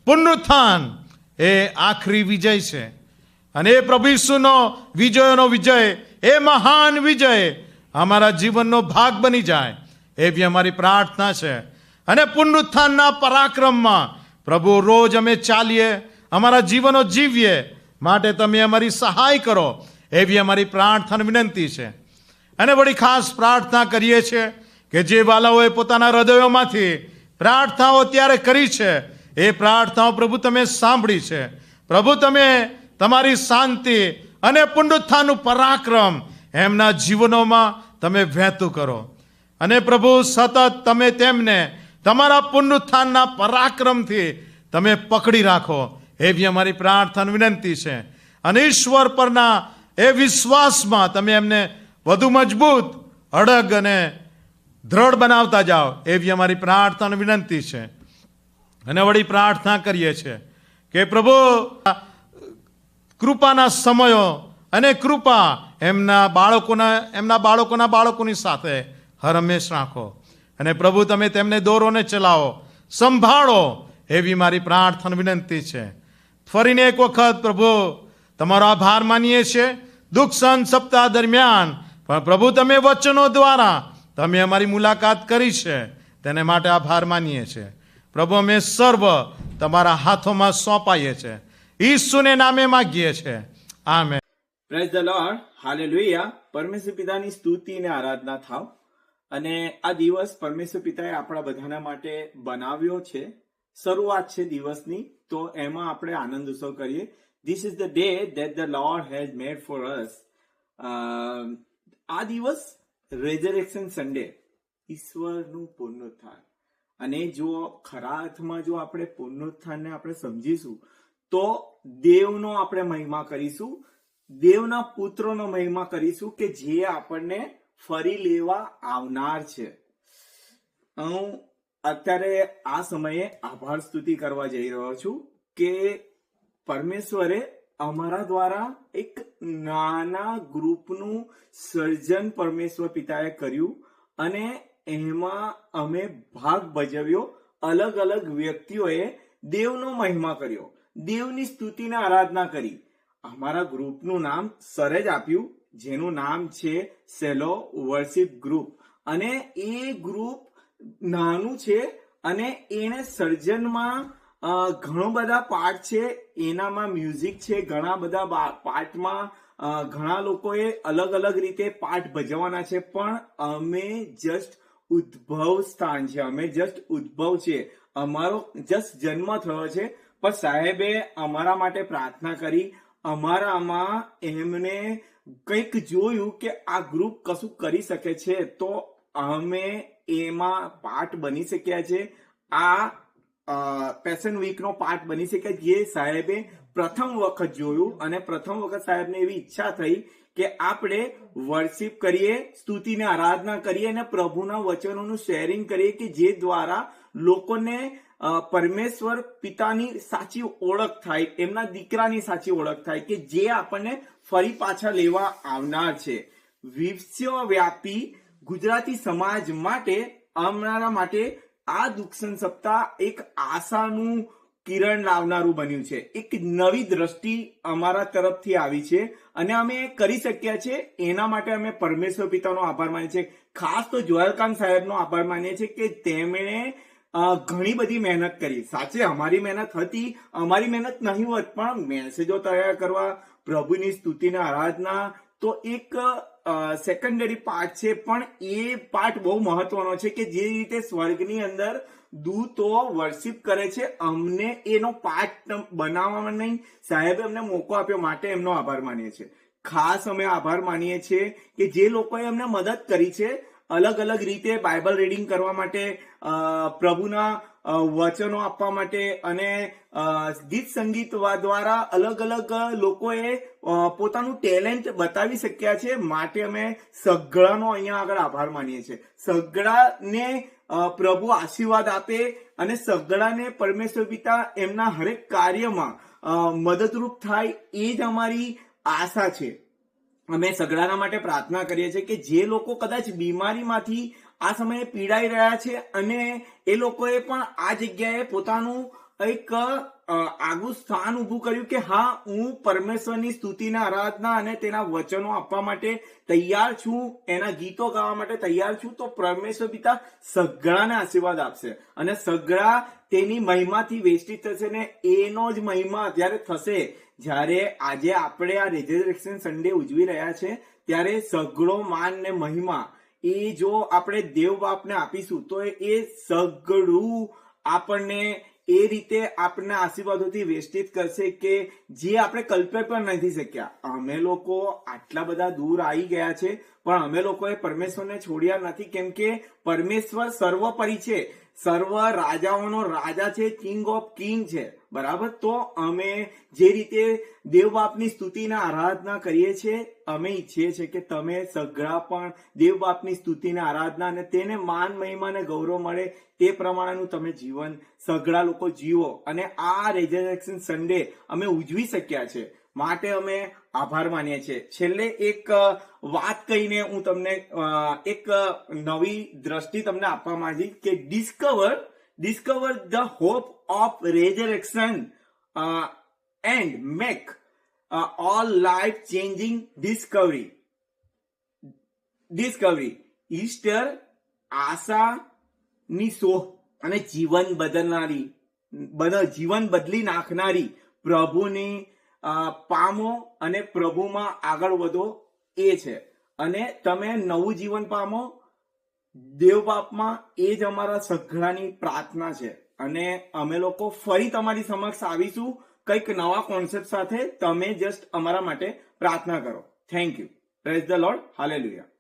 પુનરુત્થાન એ આખરી વિજય છે. અને એ પ્રભુ ઈસુનો વિજયોનો વિજય, એ મહાન વિજય અમારા જીવનનો ભાગ બની જાય એવી અમારી પ્રાર્થના છે. અને પુનરુત્થાનના પરાક્રમમાં પ્રભુ રોજ અમે ચાલીએ, અમારા જીવનો જીવીએ, માટે તમે અમારી સહાય કરો એવી અમારી પ્રાર્થના વિનંતી છે. અને વળી ખાસ પ્રાર્થના કરીએ છીએ કે જે બાલાઓએ પોતાના હૃદયોમાંથી પ્રાર્થનાઓ ત્યારે કરી છે, એ પ્રાર્થનાઓ પ્રભુ તમે સાંભળી છે. પ્રભુ તમે તમારી શાંતિ અને પુનરુત્થાનનું પરાક્રમ એમના જીવનોમાં તમે વહેતું કરો. અને પ્રભુ સતત તમે તેમને તમારા પુનરુત્થાનના પરાક્રમથી તમે પકડી રાખો, એવી અમારી પ્રાર્થના વિનંતી છે. અને ઈશ્વર પરના એ વિશ્વાસમાં તમે એમને વધુ મજબૂત, અડગ અને દ્રઢ બનાવતા જાઓ, એવી અમારી પ્રાર્થના વિનંતી છે. અને વળી પ્રાર્થના કરીએ છીએ કે પ્રભુ કૃપાના સમયો અને કૃપા એમના બાળકોના બાળકોની સાથે હરમેશ રાખો. અને પ્રભુ તમે તેમને દોરોને ચલાવો, સંભાળો, એવી મારી પ્રાર્થના વિનંતી છે. ફરીને એક વખત પ્રભુ તમારો આભાર માનીએ છીએ દુઃખ સહન સપ્તાહ દરમિયાન. પણ પ્રભુ તમે વચનો દ્વારા તમે અમારી મુલાકાત કરી છે, તેને માટે આભાર માનીએ છીએ. પ્રભુ અમે સર્વ તમારા હાથોમાં સોંપાઈએ છીએ. ઈસુને નામે માગીએ છીએ, amen. Praise the Lord, hallelujah. પરમેશ્વર પિતાની સ્તુતિ અને આરાધના થાવ. અને આ દિવસ પરમેશ્વર પિતાએ આપણા બધાના માટે બનાવ્યો છે. શરૂઆત છે દિવસની, તો એમાં આપણે આનંદ ઉત્સવ કરીએ. This is the day that the lord has made for us. આ દિવસ રેઝરેક્શન સન્ડે, ઈશ્વરનું પુનરુત્થાન. અને જો ખરા અર્થમાં જો આપણે પુનરુત્થાનને આપણે સમજીશું તો દેવનો આપણે મહિમા કરીશું, દેવના પુત્રનો મહિમા કરીશું કે જે આપણને ફરી લેવા આવનાર છે. હું અત્યારે આ સમયે આભાર સ્તુતિ કરવા જઈ રહ્યો છું કે પરમેશ્વરે અમારા દ્વારા એક નાના ગ્રુપનું સર્જન પરમેશ્વર પિતાએ કર્યું અને એમાં અમે ભાગ ભજવ્યો. અલગ અલગ વ્યક્તિઓએ દેવનો મહિમા કર્યો, દેવની સ્તુતિને આરાધના કરી. અમારા ગ્રુપનું નામ સરે જ આપ્યું, જેનું નામ છે સેલો વર્શિપ ગ્રુપ. અને એ ગ્રુપ નાનું છે અને એને સર્જનમાં ઘણો બધા પાર્ટ છે. એનામાં મ્યુઝિક છે, ઘણા બધા પાર્ટમાં ઘણા લોકોએ અલગ અલગ રીતે પાર્ટ ભજવવાના છે. પણ અમે જસ્ટ ઉદ્ભવ સ્થાન છે, અમે જસ્ટ ઉદ્ભવ છે, અમારો જસ્ટ જન્મ થયો છે. પણ સાહેબે અમારા માટે પ્રાર્થના કરી, અમારામાં એમને કંઈક જોયું કે આ ગ્રુપ કશું કરી શકે છે, તો અમે એમાં પાર્ટ બની શક્યા છે. આ પેશન વીકનો પાર્ટ બની શક્યા, જે સાહેબે પ્રથમ વખત જોયું. અને પ્રથમ વખત સાહેબને એવી ઈચ્છા થઈ કે આપણે વર્શિપ કરીએ, સ્તુતિને આરાધના કરીએ અને પ્રભુના વચનોનું શેરિંગ કરીએ કે જે દ્વારા લોકોને પરમેશ્વર પિતાની સાચી ઓળખ થાય, એમના દીકરાની સાચી ઓળખ થાય કે જે આપણને ફરી પાછા લેવા આવનાર છે. વિશ્વવ્યાપી ગુજરાતી સમાજ માટે, અમારા માટે આ દુઃખસન સપ્તાહ એક આશાનું કિરણ લાવનારું બન્યું છે. એક નવી દ્રષ્ટિ અમારા તરફથી આવી છે અને અમે કરી શક્યા છે. એના માટે અમે પરમેશ્વર પિતાનો આભાર માનીએ છીએ. ખાસ તો જોયલકાંત સાહેબનો આભાર માનીએ છીએ કે તેમણે ઘણી બધી મહેનત કરી. સાચે અમારી મહેનત હતી, અમારી મહેનત નહીં હોત, પણ મેસેજો તૈયાર કરવા, પ્રભુની સ્તુતિને આરાધના તો એક સેકન્ડરી પાર્ટ છે, પણ એ પાર્ટ બહુ મહત્વનો છે કે જે રીતે સ્વર્ગની અંદર દૂતો વર્શિપ કરે છે, અમને એનો પાર્ટ બનાવવામાં નહીં સાહેબે અમને મોકો આપ્યો, માટે એમનો આભાર માનીએ છીએ. ખાસ અમે આભાર માનીએ છીએ કે જે લોકોએ અમને મદદ કરી છે અલગ અલગ રીતે બાઇબલ રીડિંગ કરવા માટે, પ્રભુના વચનો આપવા માટે અને ગીત સંગીત દ્વારા અલગ અલગ લોકોએ પોતાનું ટેલેન્ટ બતાવી શક્યા છે. માટે અમે સગડાનો અહીંયા આગળ આભાર માનીએ છીએ. સગડાને પ્રભુ આશીર્વાદ આપે અને સગડાને પરમેશ્વર પિતા એમના હરેક કાર્યમાં મદદરૂપ થાય, એ જ અમારી આશા છે. અમે સગડાના માટે પ્રાર્થના કરીએ છીએ કે જે લોકો કદાચ બીમારીમાંથી આ સમયે પીડાઈ રહ્યા છે અને એ લોકોએ પણ આ જગ્યાએ પોતાનું એક આગવું સ્થાન ઊભું કર્યું કે હા, હું પરમેશ્વરની સ્તુતિના આરાધના અને તેના વચનો આપવા માટે તૈયાર છું, એના ગીતો ગાવા માટે તૈયાર છું, તો પરમેશ્વર પિતા સગડાને આશીર્વાદ આપશે અને સગડા તેની મહિમાથી વેષ્ટિત થશે ને એનો જ મહિમા જ્યારે થશે, જ્યારે આજે આપણે આ રેઝરેક્શન સન્ડે ઉજવી રહ્યા છે, ત્યારે સગડો માન ને મહિમા એ જો આપણે દેવ બાપને આપીશું તો એ સઘળું આપણને એ રીતે આપણના આશીર્વાદોથી વેસ્ટિત કરશે કે જે આપણે કલ્પના પણ નથી શક્યા. અમે લોકો આટલા બધા દૂર આવી ગયા છે, પણ અમે લોકોએ પરમેશ્વરને છોડ્યા નથી, કેમ કે પરમેશ્વર સર્વોપરી છે, સર્વ રાજાઓનો રાજા છે, કિંગ ઓફ કિંગ છે. બરાબર. તો અમે જે રીતે દેવ બાપની સ્તુતિના આરાધના કરીએ છીએ, અમે ઈચ્છીએ છીએ કે તમે સઘળા પણ દેવ બાપની સ્તુતિના આરાધના અને તેને માન મહિમા અને ગૌરવ મળે તે પ્રમાણેનું તમે જીવન સઘળા લોકો જીવો અને આ રેઝરેક્શન સન્ડે અમે ઉજવી શક્યા છે માટે અમે આભાર માનીએ છીએ. છેલ્લે એક વાત કહીને હું તમને એક નવી દ્રષ્ટિ તમને આપવા માંગી કે discover the hope of resurrection and make all life changing discovery. Easter આશાની સોહ અને જીવન બદલી નાખનારી પ્રભુની પામો અને પ્રભુમાં આગળ વધો એ છે. અને તમે નવું જીવન પામો દેવ બાપમાં, એ જ અમારા સઘળાની પ્રાર્થના છે. અને અમે લોકો ફરી તમારી સમક્ષ આવીશું કંઈક નવા કોન્સેપ્ટ સાથે. તમે જસ્ટ અમારા માટે પ્રાર્થના કરો. Thank you. Praise the Lord. Hallelujah.